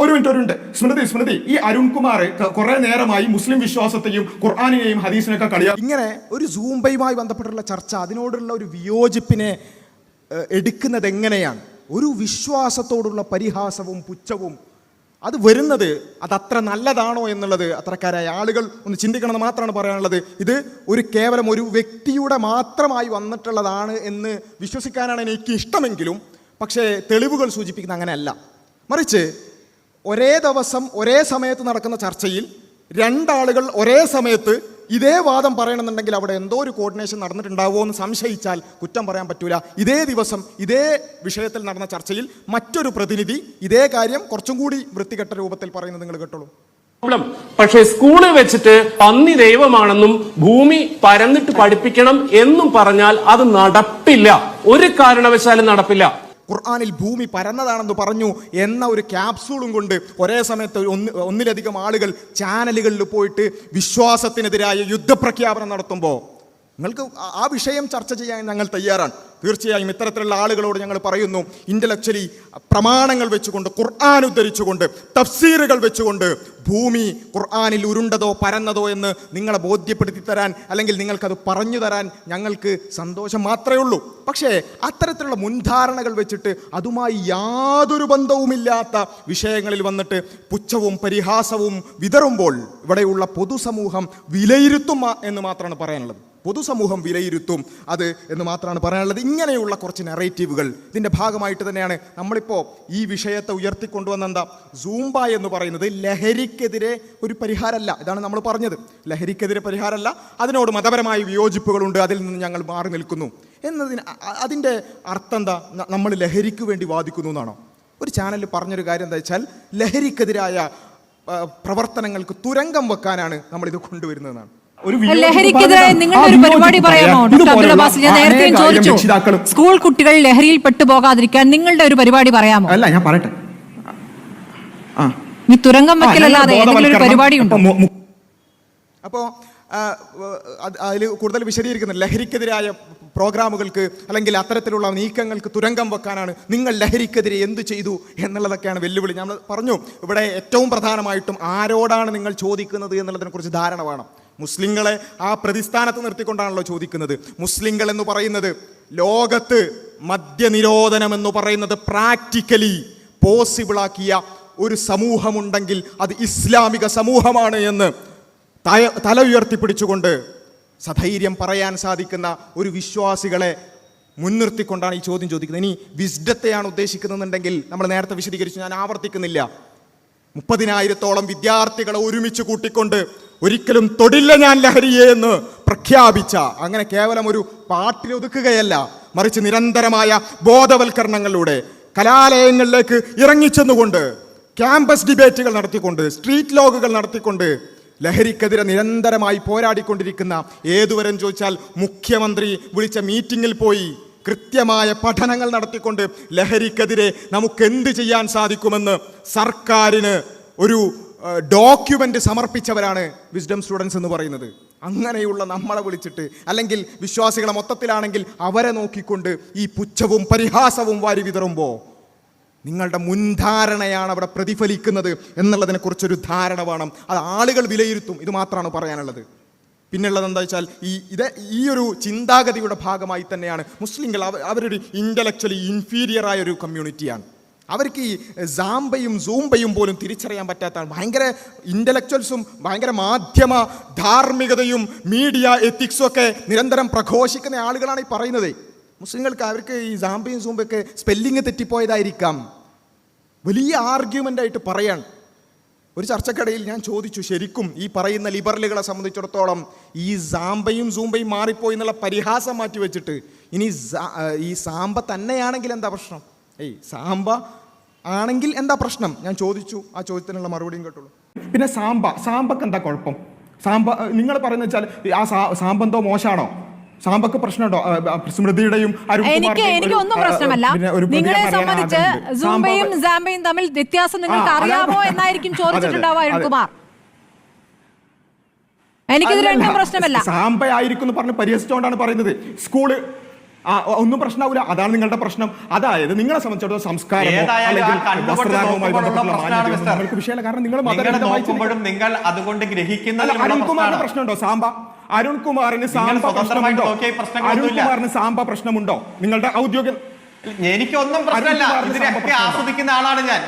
ഒരു മിനിറ്റ് സ്മൃതി ഈ അരുൺകുമാർ കുറെ നേരമായി മുസ്ലിം വിശ്വാസത്തെയും ഖുർആാനിനെയും ഹദീസിനെയൊക്കെ കളിയാ. ഇങ്ങനെ ഒരു സൂംബയുമായി ബന്ധപ്പെട്ടുള്ള ചർച്ച, അതിനോടുള്ള ഒരു വിയോജിപ്പിനെ എടുക്കുന്നത് എങ്ങനെയാണ്? ഒരു വിശ്വാസത്തോടുള്ള പരിഹാസവും പുച്ഛവും അത് വരുന്നത് അതത്ര നല്ലതാണോ എന്നുള്ളത് അത്രക്കാരായ ആളുകൾ ഒന്ന് ചിന്തിക്കണമെന്ന് മാത്രമാണ് പറയാനുള്ളത്. ഇത് കേവലം ഒരു വ്യക്തിയുടെ മാത്രമായി വന്നിട്ടുള്ളതാണ് എന്ന് വിശ്വസിക്കാനാണ് എനിക്ക് ഇഷ്ടമെങ്കിലും, പക്ഷേ തെളിവുകൾ സൂചിപ്പിക്കുന്ന അങ്ങനെയല്ല. മറിച്ച് ഒരേ ദിവസം ഒരേ സമയത്ത് നടക്കുന്ന ചർച്ചയിൽ രണ്ടാളുകൾ ഒരേ സമയത്ത് ഇതേ വാദം പറയണമെന്നുണ്ടെങ്കിൽ അവിടെ എന്തോ ഒരു കോർഡിനേഷൻ നടന്നിട്ടുണ്ടാവുമോ എന്ന് സംശയിച്ചാൽ കുറ്റം പറയാൻ പറ്റൂല. ഇതേ ദിവസം ഇതേ വിഷയത്തിൽ നടന്ന ചർച്ചയിൽ മറ്റൊരു പ്രതിനിധി ഇതേ കാര്യം കുറച്ചും കൂടി വൃത്തികെട്ട രൂപത്തിൽ പറയുന്നത് നിങ്ങൾ കേട്ടോളൂ. പക്ഷേ സ്കൂളിൽ വെച്ചിട്ട് പന്നി ദൈവമാണെന്നും ഭൂമി പരന്നിട്ട് പഠിപ്പിക്കണം എന്നും പറഞ്ഞാൽ അത് നടപ്പില്ല, ഒരു കാരണവശാലും നടപ്പില്ല. ഖുർആനിൽ ഭൂമി പരന്നതാണെന്ന് പറഞ്ഞു എന്ന ഒരു ക്യാപ്സൂളും കൊണ്ട് ഒരേ സമയത്ത് ഒന്നിലധികം ആളുകൾ ചാനലുകളിൽ പോയിട്ട് വിശ്വാസത്തിനെതിരായ യുദ്ധപ്രഖ്യാപനം നടത്തുമ്പോൾ നിങ്ങൾക്ക് ആ വിഷയം ചർച്ച ചെയ്യാൻ ഞങ്ങൾ തയ്യാറാണ്. തീർച്ചയായും ഇത്തരത്തിലുള്ള ആളുകളോട് ഞങ്ങൾ പറയുന്നു, ഇന്റലക്ച്വലി പ്രമാണങ്ങൾ വെച്ചുകൊണ്ട്, ഖുർആൻ ഉദ്ധരിച്ചുകൊണ്ട്, തഫ്സീറുകൾ വെച്ചുകൊണ്ട് ഭൂമി ഖുർആനിൽ ഉരുണ്ടതോ പരന്നതോ എന്ന് നിങ്ങളെ ബോധ്യപ്പെടുത്തി തരാൻ, അല്ലെങ്കിൽ നിങ്ങൾക്കത് പറഞ്ഞു തരാൻ ഞങ്ങൾക്ക് സന്തോഷം മാത്രമേ ഉള്ളൂ. പക്ഷേ അത്തരത്തിലുള്ള മുൻധാരണകൾ വെച്ചിട്ട് അതുമായി യാതൊരു ബന്ധവുമില്ലാത്ത വിഷയങ്ങളിൽ വന്നിട്ട് പുച്ഛവും പരിഹാസവും വിതറുമ്പോൾ ഇവിടെയുള്ള പൊതുസമൂഹം വിലയിരുത്തും എന്ന് മാത്രമാണ് പറയാനുള്ളത്. പൊതുസമൂഹം വിലയിരുത്തും അത് എന്ന് മാത്രമാണ് പറയാനുള്ളത്. ഇങ്ങനെയുള്ള കുറച്ച് നെറേറ്റീവുകൾ ഇതിൻ്റെ ഭാഗമായിട്ട് തന്നെയാണ് നമ്മളിപ്പോൾ ഈ വിഷയത്തെ ഉയർത്തിക്കൊണ്ടുവന്നെന്താ, സൂംബ എന്ന് പറയുന്നത് ലഹരിക്കെതിരെ ഒരു പരിഹാരമല്ല. ഇതാണ് നമ്മൾ പറഞ്ഞത്, ലഹരിക്കെതിരെ പരിഹാരമല്ല, അതിനോട് മതപരമായ വിയോജിപ്പുകളുണ്ട്, അതിൽ നിന്ന് ഞങ്ങൾ മാറി നിൽക്കുന്നു എന്നതിന് അതിൻ്റെ അർത്ഥം എന്താ? നമ്മൾ ലഹരിക്ക് വേണ്ടി വാദിക്കുന്നു എന്നാണോ? ഒരു ചാനലിൽ പറഞ്ഞൊരു കാര്യം എന്താ വെച്ചാൽ, ലഹരിക്കെതിരായ പ്രവർത്തനങ്ങൾക്ക് തുരങ്കം വെക്കാനാണ് നമ്മളിത് കൊണ്ടുവരുന്നതെന്നാണ്. ലഹരിക്കെതിരെ നിങ്ങളുടെ ഒരു പരിപാടി പറയാമോ ഡോക്ടർ അബ്ദുൽ അബ്ബാസ്? ഞാൻ നേരത്തെ ചോദിച്ചു, സ്കൂൾ കുട്ടികൾ ലഹരിയിൽ പെട്ടുപോകാതിരിക്കാൻ നിങ്ങളുടെ ഒരു പരിപാടി പറയാമോ? അല്ല, ഞാൻ പറയട്ടെ. ഈ തുരങ്കം വെക്കലല്ലാതെ ഏതെങ്കിലും ഒരു പരിപാടി ഉണ്ടോ? അപ്പോൾ അതിൽ കൂടുതൽ വിശദീകരിക്കുന്നത് ലഹരിക്കെതിരായ പ്രോഗ്രാമുകൾക്ക് അല്ലെങ്കിൽ അത്തരത്തിലുള്ള നീക്കങ്ങൾക്ക് തുരങ്കം വെക്കാനാണ്. നിങ്ങൾ ലഹരിക്കെതിരെ എന്ത് ചെയ്തു എന്നുള്ളതൊക്കെയാണ് വെല്ലുവിളി. നമ്മൾ പറഞ്ഞു, ഇവിടെ ഏറ്റവും പ്രധാനമായിട്ടും ആരോടാണ് നിങ്ങൾ ചോദിക്കുന്നത് എന്നുള്ളതിനെക്കുറിച്ച് ധാരണ വേണം. മുസ്ലിങ്ങളെ ആ പ്രതിസ്ഥാനത്ത് നിർത്തിക്കൊണ്ടാണല്ലോ ചോദിക്കുന്നത്. മുസ്ലിങ്ങൾ എന്ന് പറയുന്നത് ലോകത്ത് മദ്യനിരോധനം എന്ന് പറയുന്നത് പ്രാക്ടിക്കലി പോസിബിളാക്കിയ ഒരു സമൂഹമുണ്ടെങ്കിൽ അത് ഇസ്ലാമിക സമൂഹമാണ് എന്ന് തല ഉയർത്തിപ്പിടിച്ചുകൊണ്ട് സധൈര്യം പറയാൻ സാധിക്കുന്ന ഒരു വിശ്വാസികളെ മുൻനിർത്തിക്കൊണ്ടാണ് ഈ ചോദ്യം ചോദിക്കുന്നത്. ഇനി വിസ്ഡത്തെയാണ് ഉദ്ദേശിക്കുന്നതെന്നുണ്ടെങ്കിൽ നമ്മൾ നേരത്തെ വിശദീകരിച്ചു, ഞാൻ ആവർത്തിക്കുന്നില്ല. 30,000-ഓളം വിദ്യാർത്ഥികളെ ഒരുമിച്ച് കൂട്ടിക്കൊണ്ട് ഒരിക്കലും തൊടില്ല ഞാൻ ലഹരിയെ എന്ന് പ്രഖ്യാപിച്ച, അങ്ങനെ കേവലം ഒരു പാട്ടിലൊതുക്കുകയല്ല, മറിച്ച് നിരന്തരമായ ബോധവൽക്കരണങ്ങളിലൂടെ കലാലയങ്ങളിലേക്ക് ഇറങ്ങിച്ചെന്നുകൊണ്ട്, ക്യാമ്പസ് ഡിബേറ്റുകൾ നടത്തിക്കൊണ്ട്, സ്ട്രീറ്റ് ലോഗുകൾ നടത്തിക്കൊണ്ട് ലഹരിക്കെതിരെ നിരന്തരമായി പോരാടിക്കൊണ്ടിരിക്കുന്ന, ഏതുവരെന്ന് ചോദിച്ചാൽ മുഖ്യമന്ത്രി വിളിച്ച മീറ്റിങ്ങിൽ പോയി കൃത്യമായ പഠനങ്ങൾ നടത്തിക്കൊണ്ട് ലഹരിക്കെതിരെ നമുക്ക് എന്ത് ചെയ്യാൻ സാധിക്കുമെന്ന് സർക്കാരിന് ഒരു ഡോക്യുമെന്റ് സമർപ്പിച്ചവരാണ് വിസ്ഡം സ്റ്റുഡൻസ് എന്ന് പറയുന്നത്. അങ്ങനെയുള്ള നമ്മളെ വിളിച്ചിട്ട്, അല്ലെങ്കിൽ വിശ്വാസികളെ മൊത്തത്തിലാണെങ്കിൽ അവരെ നോക്കിക്കൊണ്ട് ഈ പുച്ഛവും പരിഹാസവും വാരി വിതറുമ്പോൾ നിങ്ങളുടെ മുൻധാരണയാണ് അവിടെ പ്രതിഫലിക്കുന്നത് എന്നുള്ളതിനെക്കുറിച്ചൊരു ധാരണ വേണം. അത് ആളുകൾ വിലയിരുത്തും. ഇത് മാത്രമാണ് പറയാനുള്ളത്. പിന്നുള്ളത് എന്താ വെച്ചാൽ ഈ ഒരു ചിന്താഗതിയുടെ ഭാഗമായി തന്നെയാണ് മുസ്ലിങ്ങൾ. അവരൊരു ഇൻ്റലക്ച്വലി ഇൻഫീരിയറായ ഒരു കമ്മ്യൂണിറ്റിയാണ്. അവർക്ക് ഈ സാംബയും സൂംബയും പോലും തിരിച്ചറിയാൻ പറ്റാത്ത, ഭയങ്കര ഇൻ്റലക്ച്വൽസും ഭയങ്കര മാധ്യമ ധാർമ്മികതയും മീഡിയ എത്തിക്സും ഒക്കെ നിരന്തരം പ്രഘോഷിക്കുന്ന ആളുകളാണ് ഈ പറയുന്നത്. മുസ്ലിങ്ങൾക്ക് അവർക്ക് ഈ സാംബയും സൂംബയൊക്കെ സ്പെല്ലിങ് തെറ്റിപ്പോയതായിരിക്കാം. വലിയ ആർഗ്യുമെൻ്റായിട്ട് പറയാൻ ഒരു ചർച്ചക്കിടയിൽ ഞാൻ ചോദിച്ചു, ശരിക്കും ഈ പറയുന്ന ലിബറലുകളെ സംബന്ധിച്ചിടത്തോളം ഈ സാമ്പയും സൂമ്പയും മാറിപ്പോയി എന്നുള്ള പരിഹാസം മാറ്റി വെച്ചിട്ട് ഇനി ഈ സാമ്പ തന്നെയാണെങ്കിൽ എന്താ പ്രശ്നം? സാമ്പ ആണെങ്കിൽ എന്താ പ്രശ്നം? ഞാൻ ചോദിച്ചു. ആ ചോദ്യത്തിനുള്ള മറുപടിയും കേട്ടുള്ളൂ. പിന്നെ സാമ്പക്ക് എന്താ കുഴപ്പം? സാമ്പ നിങ്ങൾ പറയുന്നത് വെച്ചാൽ ആ സാമ്പെന്തോ മോശമാണോ? സാമ്പക്ക് പ്രശ്നമുണ്ടോ? സ്മൃതിയുടെയും എനിക്ക് ഒന്നും പ്രശ്നമല്ല. നിങ്ങളെ സംബന്ധിച്ച് സൂംബയും സാമ്പയും തമ്മിൽ വ്യത്യാസം നിങ്ങൾക്ക് അറിയാമോ എന്നായിരിക്കും ചോദിച്ചിട്ടുണ്ടാവുക അരുൺകുമാർ. എനിക്കിത് രണ്ടും പ്രശ്നമല്ല. സാമ്പയായിരിക്കും എന്ന് പറഞ്ഞ് പരിഹസിച്ചുകൊണ്ടാണ് പറയുന്നത്. സ്കൂള് ഒന്നും പ്രശ്നമാവില്ല, അതാണ് നിങ്ങളുടെ പ്രശ്നം. അതായത് നിങ്ങളെ സംബന്ധിച്ചിടത്തോളം സംസ്കാരമോ അല്ലെങ്കിൽ വസ്ത്രധാരണവുമായി ബന്ധപ്പെട്ടുള്ള നിങ്ങൾക്ക് വിഷയമല്ല. കാരണം നിങ്ങൾ നിങ്ങൾ അതുകൊണ്ട് അരുൺകുമാറിന് പ്രശ്നമുണ്ടോ? അരുൺകുമാറിന് സാമ്പ പ്രശ്നമുണ്ടോ? നിങ്ങളുടെ ഔദ്യോഗിക എനിക്കൊന്നും പ്രശ്നമില്ല. ഇതിനൊക്കെ ആസ്വദിക്കുന്ന ആളാണ് ഞാൻ.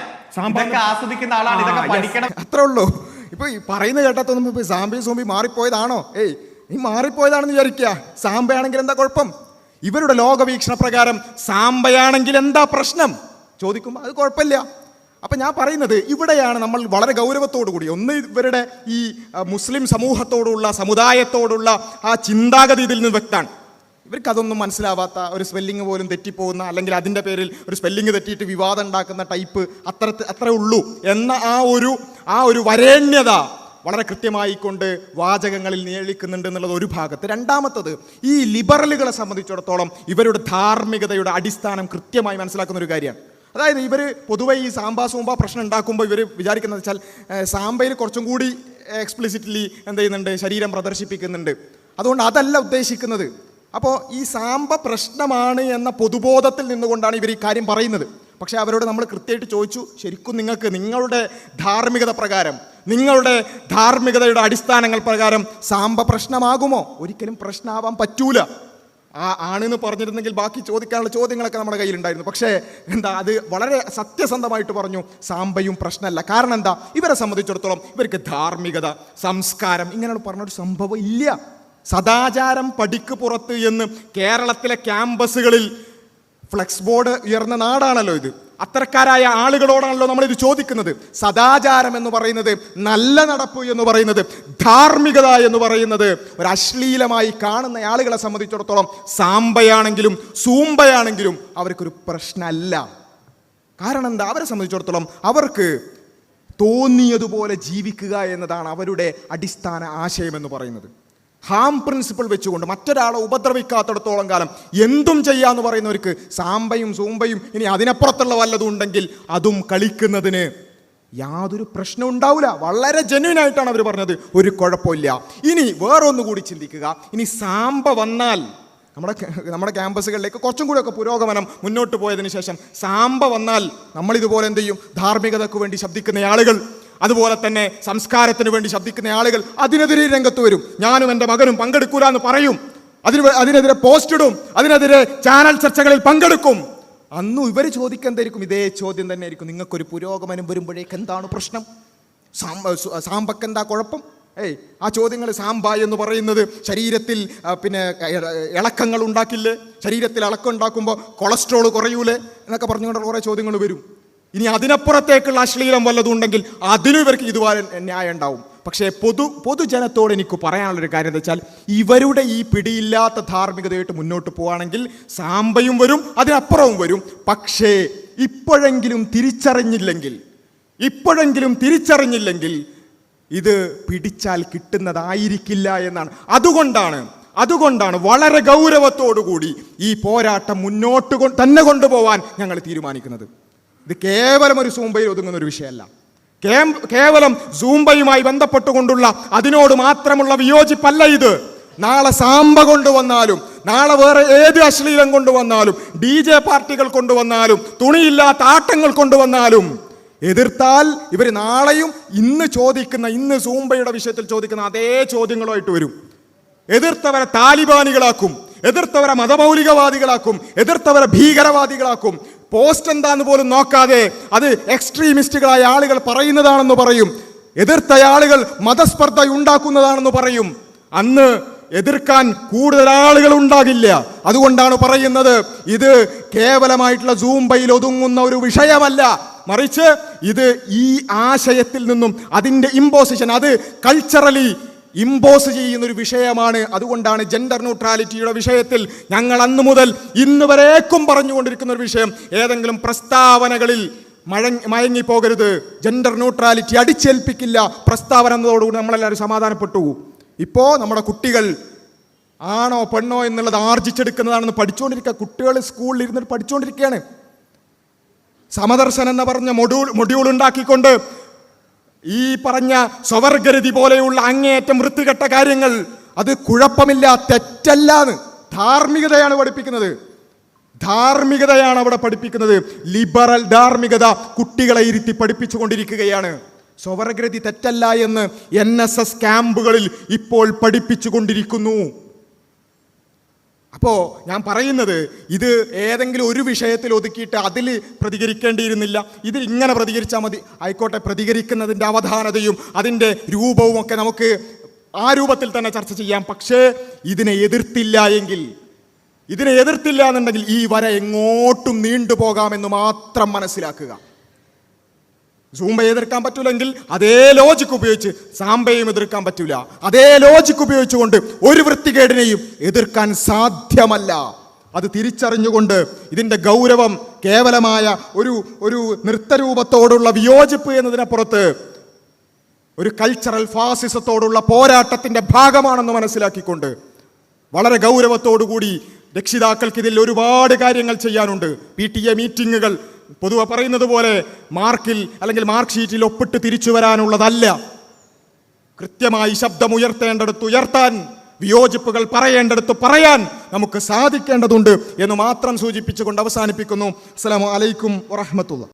ആസ്വദിക്കുന്ന ആളാണ്. ഇതൊക്കെ പഠിക്കണം. അത്രേ ഉള്ളൂ. ഇപ്പൊ ഈ പറയുന്ന കേട്ടത്തൊന്നും ഇപ്പൊ സാമ്പയും സൂമ്പി മാറിപ്പോയതാണോ? ഈ മാറിപ്പോയതാണെന്ന് വിചാരിക്കുക. സാമ്പയാണെങ്കിൽ എന്താ കുഴപ്പം? ഇവരുടെ ലോകവീക്ഷണ പ്രകാരം സാമ്പയാണെങ്കിൽ എന്താ പ്രശ്നം ചോദിക്കുമ്പോൾ അത് കുഴപ്പമില്ല. അപ്പം ഞാൻ പറയുന്നത് ഇവിടെയാണ് നമ്മൾ വളരെ ഗൗരവത്തോടു കൂടി ഇവരുടെ ഈ മുസ്ലിം സമൂഹത്തോടുള്ള സമുദായത്തോടുള്ള ആ ചിന്താഗതി ഇതിൽ നിന്ന് വ്യക്തമാണ്. ഇവർക്കതൊന്നും മനസ്സിലാവാത്ത, ഒരു സ്പെല്ലിങ് പോലും തെറ്റിപ്പോകുന്ന, അല്ലെങ്കിൽ അതിൻ്റെ പേരിൽ ഒരു സ്പെല്ലിങ് തെറ്റിയിട്ട് വിവാദം ഉണ്ടാക്കുന്ന ടൈപ്പ് അത്രേ ഉള്ളൂ എന്ന ആ ഒരു വരേണ്യത വളരെ കൃത്യമായി കൊണ്ട് വാചകങ്ങളിൽ നിയലിക്കുന്നുണ്ട് എന്നുള്ളത് ഒരു ഭാഗത്ത്. രണ്ടാമത്തത്, ഈ ലിബറലുകളെ സംബന്ധിച്ചിടത്തോളം ഇവരുടെ ധാർമ്മികതയുടെ അടിസ്ഥാനം കൃത്യമായി മനസ്സിലാക്കുന്ന ഒരു കാര്യമാണ്. അതായത് ഇവർ പൊതുവെ ഈ സൂമ്പ പ്രശ്നം ഉണ്ടാക്കുമ്പോൾ ഇവർ വിചാരിക്കുന്നത് വെച്ചാൽ സാമ്പയിൽ കുറച്ചും കൂടി എക്സ്പ്ലിസിറ്റ്ലി എന്ത് ചെയ്യുന്നുണ്ട്, ശരീരം പ്രദർശിപ്പിക്കുന്നുണ്ട്. അതുകൊണ്ട് അതല്ല ഉദ്ദേശിക്കുന്നത്. അപ്പോൾ ഈ സാമ്പ പ്രശ്നമാണ് എന്ന പൊതുബോധത്തിൽ നിന്നുകൊണ്ടാണ് ഇവർ ഈ കാര്യം പറയുന്നത്. പക്ഷേ അവരോട് നമ്മൾ കൃത്യമായിട്ട് ചോദിച്ചു, ശരിക്കും നിങ്ങൾക്ക് നിങ്ങളുടെ ധാർമ്മികത പ്രകാരം, നിങ്ങളുടെ ധാർമ്മികതയുടെ അടിസ്ഥാനങ്ങൾ പ്രകാരം സാമ്പ പ്രശ്നമാകുമോ? ഒരിക്കലും പ്രശ്നമാവാൻ പറ്റൂല. ആണെന്ന് പറഞ്ഞിരുന്നെങ്കിൽ ബാക്കി ചോദിക്കാനുള്ള ചോദ്യങ്ങളൊക്കെ നമ്മുടെ കയ്യിലുണ്ടായിരുന്നു. പക്ഷേ അത് വളരെ സത്യസന്ധമായിട്ട് പറഞ്ഞു, സാമ്പയും പ്രശ്നമല്ല. കാരണം എന്താ, ഇവരെ സംബന്ധിച്ചിടത്തോളം ഇവർക്ക് ധാർമ്മികത, സംസ്കാരം ഇങ്ങനെയുള്ള പറഞ്ഞൊരു സംഭവം ഇല്ല. സദാചാരം പടിക്ക് പുറത്ത് എന്ന് കേരളത്തിലെ ക്യാമ്പസുകളിൽ ഫ്ലെക്സ് ബോർഡ് ഉയർന്ന നാടാണല്ലോ ഇത്. അത്തരക്കാരായ ആളുകളോടാണല്ലോ നമ്മൾ ഇത് ചോദിക്കുന്നത്. സദാചാരം എന്ന് പറയുന്നത്, നല്ല നടപ്പ് എന്ന് പറയുന്നത്, ധാർമ്മികത എന്ന് പറയുന്നത് ഒരു അശ്ലീലമായി കാണുന്ന ആളുകളെ സംബന്ധിച്ചിടത്തോളം സാമ്പയാണെങ്കിലും സൂമ്പയാണെങ്കിലും അവർക്കൊരു പ്രശ്നമല്ല. കാരണം എന്താ, അവരെ സംബന്ധിച്ചിടത്തോളം അവർക്ക് തോന്നിയതുപോലെ ജീവിക്കുക എന്നതാണ് അവരുടെ അടിസ്ഥാന ആശയം എന്ന് പറയുന്നത്. ഹാം പ്രിൻസിപ്പിൾ വെച്ചുകൊണ്ട് മറ്റൊരാളെ ഉപദ്രവിക്കാത്തിടത്തോളം കാലം എന്തും ചെയ്യാന്ന് പറയുന്നവർക്ക് സാമ്പയും സൂമ്പയും ഇനി അതിനപ്പുറത്തുള്ള വല്ലതും ഉണ്ടെങ്കിൽ അതും കളിക്കുന്നതിന് യാതൊരു പ്രശ്നം ഉണ്ടാവില്ല. വളരെ ജെന്യൂൻ ആയിട്ടാണ് അവർ പറഞ്ഞത്, ഒരു കുഴപ്പമില്ല. ഇനി വേറൊന്നുകൂടി ചിന്തിക്കുക, ഇനി സാമ്പ വന്നാൽ നമ്മുടെ ക്യാമ്പസുകളിലേക്ക് കുറച്ചും കൂടിയൊക്കെ പുരോഗമനം മുന്നോട്ട് പോയതിനു ശേഷം സാമ്പ വന്നാൽ നമ്മളിതുപോലെ എന്ത് ചെയ്യും? ധാർമ്മികതയ്ക്ക് വേണ്ടി ശബ്ദിക്കുന്ന ആളുകൾ, അതുപോലെ തന്നെ സംസ്കാരത്തിന് വേണ്ടി ശബ്ദിക്കുന്ന ആളുകൾ അതിനെതിരെ രംഗത്ത് വരും. ഞാനും എൻ്റെ മകനും പങ്കെടുക്കൂല എന്ന് പറയും. അതിനെതിരെ പോസ്റ്റ് ഇടും, അതിനെതിരെ ചാനൽ ചർച്ചകളിൽ പങ്കെടുക്കും. അന്നും ഇവർ ചോദിക്കുന്നതായിരിക്കും ഇതേ ചോദ്യം തന്നെ ആയിരിക്കും, നിങ്ങൾക്കൊരു പുരോഗമനം വരുമ്പോഴേക്ക് എന്താണ് പ്രശ്നം? സാമ്പക്ക് എന്താ കുഴപ്പം? ആ ചോദ്യങ്ങൾ, സാമ്പ എന്ന് പറയുന്നത് ശരീരത്തിൽ പിന്നെ ഇളക്കങ്ങൾ ഉണ്ടാക്കില്ലേ, ശരീരത്തിൽ ഇളക്കം ഉണ്ടാക്കുമ്പോൾ കൊളസ്ട്രോൾ കുറയൂലേ എന്നൊക്കെ പറഞ്ഞുകൊണ്ടുള്ള കുറേ ചോദ്യങ്ങൾ വരും. ഇനി അതിനപ്പുറത്തേക്കുള്ള അശ്ലീലം വല്ലതും ഉണ്ടെങ്കിൽ അതിനും ഇവർക്ക് ഇതുപോലെ ന്യായം ഉണ്ടാവും. പക്ഷേ പൊതുജനത്തോട് എനിക്ക് പറയാനുള്ളൊരു കാര്യം എന്താ വെച്ചാൽ, ഇവരുടെ ഈ പിടിയില്ലാത്ത ധാർമ്മികതയായിട്ട് മുന്നോട്ട് പോവുകയാണെങ്കിൽ സാമ്പയും വരും, അതിനപ്പുറവും വരും. പക്ഷേ ഇപ്പോഴെങ്കിലും തിരിച്ചറിഞ്ഞില്ലെങ്കിൽ ഇത് പിടിച്ചാൽ കിട്ടുന്നതായിരിക്കില്ല എന്നാണ്. അതുകൊണ്ടാണ് വളരെ ഗൗരവത്തോടുകൂടി ഈ പോരാട്ടം മുന്നോട്ട് തന്നെ കൊണ്ടുപോകാൻ ഞങ്ങൾ തീരുമാനിക്കുന്നത്. ഇത് കേവലം ഒരു സൂമ്പയിൽ ഒതുങ്ങുന്ന ഒരു വിഷയമല്ല. കേവലം സൂമ്പയുമായി ബന്ധപ്പെട്ടുകൊണ്ടുള്ള അതിനോട് മാത്രമുള്ള വിയോജിപ്പല്ല ഇത്. നാളെ സാമ്പ കൊണ്ടുവന്നാലും, നാളെ വേറെ ഏത് അശ്ലീലം കൊണ്ടുവന്നാലും, DJ പാർട്ടികൾ കൊണ്ടുവന്നാലും, തുണിയില്ലാത്ത ആട്ടങ്ങൾ കൊണ്ടുവന്നാലും എതിർത്താൽ ഇവർ നാളെയും ഇന്ന് സൂമ്പയുടെ വിഷയത്തിൽ ചോദിക്കുന്ന അതേ ചോദ്യങ്ങളുമായിട്ട് വരും. എതിർത്തവരെ താലിബാനികളാക്കും, എതിർത്തവരെ മതമൗലികവാദികളാക്കും, എതിർത്തവരെ ഭീകരവാദികളാക്കും. പോസ്റ്റ് എന്താന്ന് പോലും നോക്കാതെ അത് എക്സ്ട്രീമിസ്റ്റുകളായ ആളുകൾ പറയുന്നതാണെന്ന് പറയും. എതിർത്ത ആളുകൾ മതസ്പർദ്ധ ഉണ്ടാക്കുന്നതാണെന്ന് പറയും. അന്ന് എതിർക്കാൻ കൂടുതൽ ആളുകൾ ഉണ്ടാകില്ല. അതുകൊണ്ടാണ് പറയുന്നത്, ഇത് കേവലമായിട്ടുള്ള സൂമ്പയിൽ ഒതുങ്ങുന്ന ഒരു വിഷയമല്ല. മറിച്ച് ഇത് ഈ ആശയത്തിൽ നിന്നും അതിൻ്റെ ഇമ്പോസിഷൻ, അത് കൾച്ചറലി ഇമ്പോസ് ചെയ്യുന്ന ഒരു വിഷയമാണ്. അതുകൊണ്ടാണ് ജെൻഡർ ന്യൂട്രാലിറ്റിയുടെ വിഷയത്തിൽ ഞങ്ങൾ അന്നു മുതൽ ഇന്ന് വരേക്കും പറഞ്ഞുകൊണ്ടിരിക്കുന്ന ഒരു വിഷയം, ഏതെങ്കിലും പ്രസ്താവനകളിൽ മയങ്ങിപ്പോകരുത്. ജെൻഡർ ന്യൂട്രാലിറ്റി അടിച്ചേൽപ്പിക്കില്ല പ്രസ്താവന എന്നതോടുകൂടി നമ്മളെല്ലാവരും സമാധാനപ്പെട്ടു. ഇപ്പോൾ നമ്മുടെ കുട്ടികൾ ആണോ പെണ്ണോ എന്നുള്ളത് ആർജിച്ചെടുക്കുന്നതാണെന്ന് പഠിച്ചുകൊണ്ടിരിക്കുക. കുട്ടികൾ സ്കൂളിൽ ഇരുന്നിട്ട് പഠിച്ചുകൊണ്ടിരിക്കുകയാണ്. സമദർശൻ എന്ന് പറഞ്ഞ മൊഡ്യൂൾ ഉണ്ടാക്കിക്കൊണ്ട് ഈ പറഞ്ഞ സ്വവർഗരതി പോലെയുള്ള അങ്ങേയറ്റം വൃത്തികെട്ട കാര്യങ്ങൾ, അത് കുഴപ്പമില്ല, തെറ്റല്ലാന്ന്. ധാർമ്മികതയാണ് പഠിപ്പിക്കുന്നത്. ധാർമ്മികതയാണ് അവിടെ പഠിപ്പിക്കുന്നത്. ലിബറൽ ധാർമ്മികത കുട്ടികളെ ഇരുത്തി പഠിപ്പിച്ചുകൊണ്ടിരിക്കുകയാണ്. സ്വവർഗരതി തെറ്റല്ല എന്ന് NSS ക്യാമ്പുകളിൽ ഇപ്പോൾ പഠിപ്പിച്ചുകൊണ്ടിരിക്കുന്നു. അപ്പോൾ ഞാൻ പറയുന്നത്, ഇത് ഏതെങ്കിലും ഒരു വിഷയത്തിൽ ഒതുക്കിയിട്ട് അതിൽ പ്രതികരിക്കേണ്ടിയിരുന്നില്ല. ഇതിൽ ഇങ്ങനെ പ്രതികരിച്ചാൽ മതി. ആയിക്കോട്ടെ, പ്രതികരിക്കുന്നതിൻ്റെ അവധാനതയും അതിൻ്റെ രൂപവും ഒക്കെ നമുക്ക് ആ രൂപത്തിൽ തന്നെ ചർച്ച ചെയ്യാം. പക്ഷേ ഇതിനെ എതിർത്തില്ല എന്നുണ്ടെങ്കിൽ ഈ വര എങ്ങോട്ടും നീണ്ടുപോകാമെന്ന് മാത്രം മനസ്സിലാക്കുക. സൂംബയെ എതിർക്കാൻ പറ്റൂലെങ്കിൽ അതേ ലോജിക്ക് ഉപയോഗിച്ച് സാംബയും എതിർക്കാൻ പറ്റൂല. അതേ ലോജിക്ക് ഉപയോഗിച്ചുകൊണ്ട് ഒരു വൃത്തികേടിനെയും എതിർക്കാൻ സാധ്യമല്ല. അത് തിരിച്ചറിഞ്ഞുകൊണ്ട് ഇതിൻ്റെ ഗൗരവം കേവലമായ ഒരു നൃത്തരൂപത്തോടുള്ള വിയോജിപ്പ് എന്നതിനപ്പുറത്ത് ഒരു കൾച്ചറൽ ഫാസിസത്തോടുള്ള പോരാട്ടത്തിൻ്റെ ഭാഗമാണെന്ന് മനസ്സിലാക്കിക്കൊണ്ട് വളരെ ഗൗരവത്തോടുകൂടി രക്ഷിതാക്കൾക്ക് ഇതിൽ ഒരുപാട് കാര്യങ്ങൾ ചെയ്യാനുണ്ട്. PTA മീറ്റിങ്ങുകൾ പൊതുവെ പറയുന്നത് പോലെ മാർക്കിൽ അല്ലെങ്കിൽ മാർക്ക് ഷീറ്റിൽ ഒപ്പിട്ട് തിരിച്ചു വരാനുള്ളതല്ല. കൃത്യമായി ശബ്ദമുയർത്തേണ്ടടുത്ത് ഉയർത്താൻ, വിയോജിപ്പുകൾ പറയേണ്ടടുത്ത് പറയാൻ നമുക്ക് സാധിക്കേണ്ടതുണ്ട് എന്ന് മാത്രം സൂചിപ്പിച്ചുകൊണ്ട് അവസാനിപ്പിക്കുന്നു. അസ്സലാമു അലൈക്കും വറഹ്മത്തുള്ളാഹി.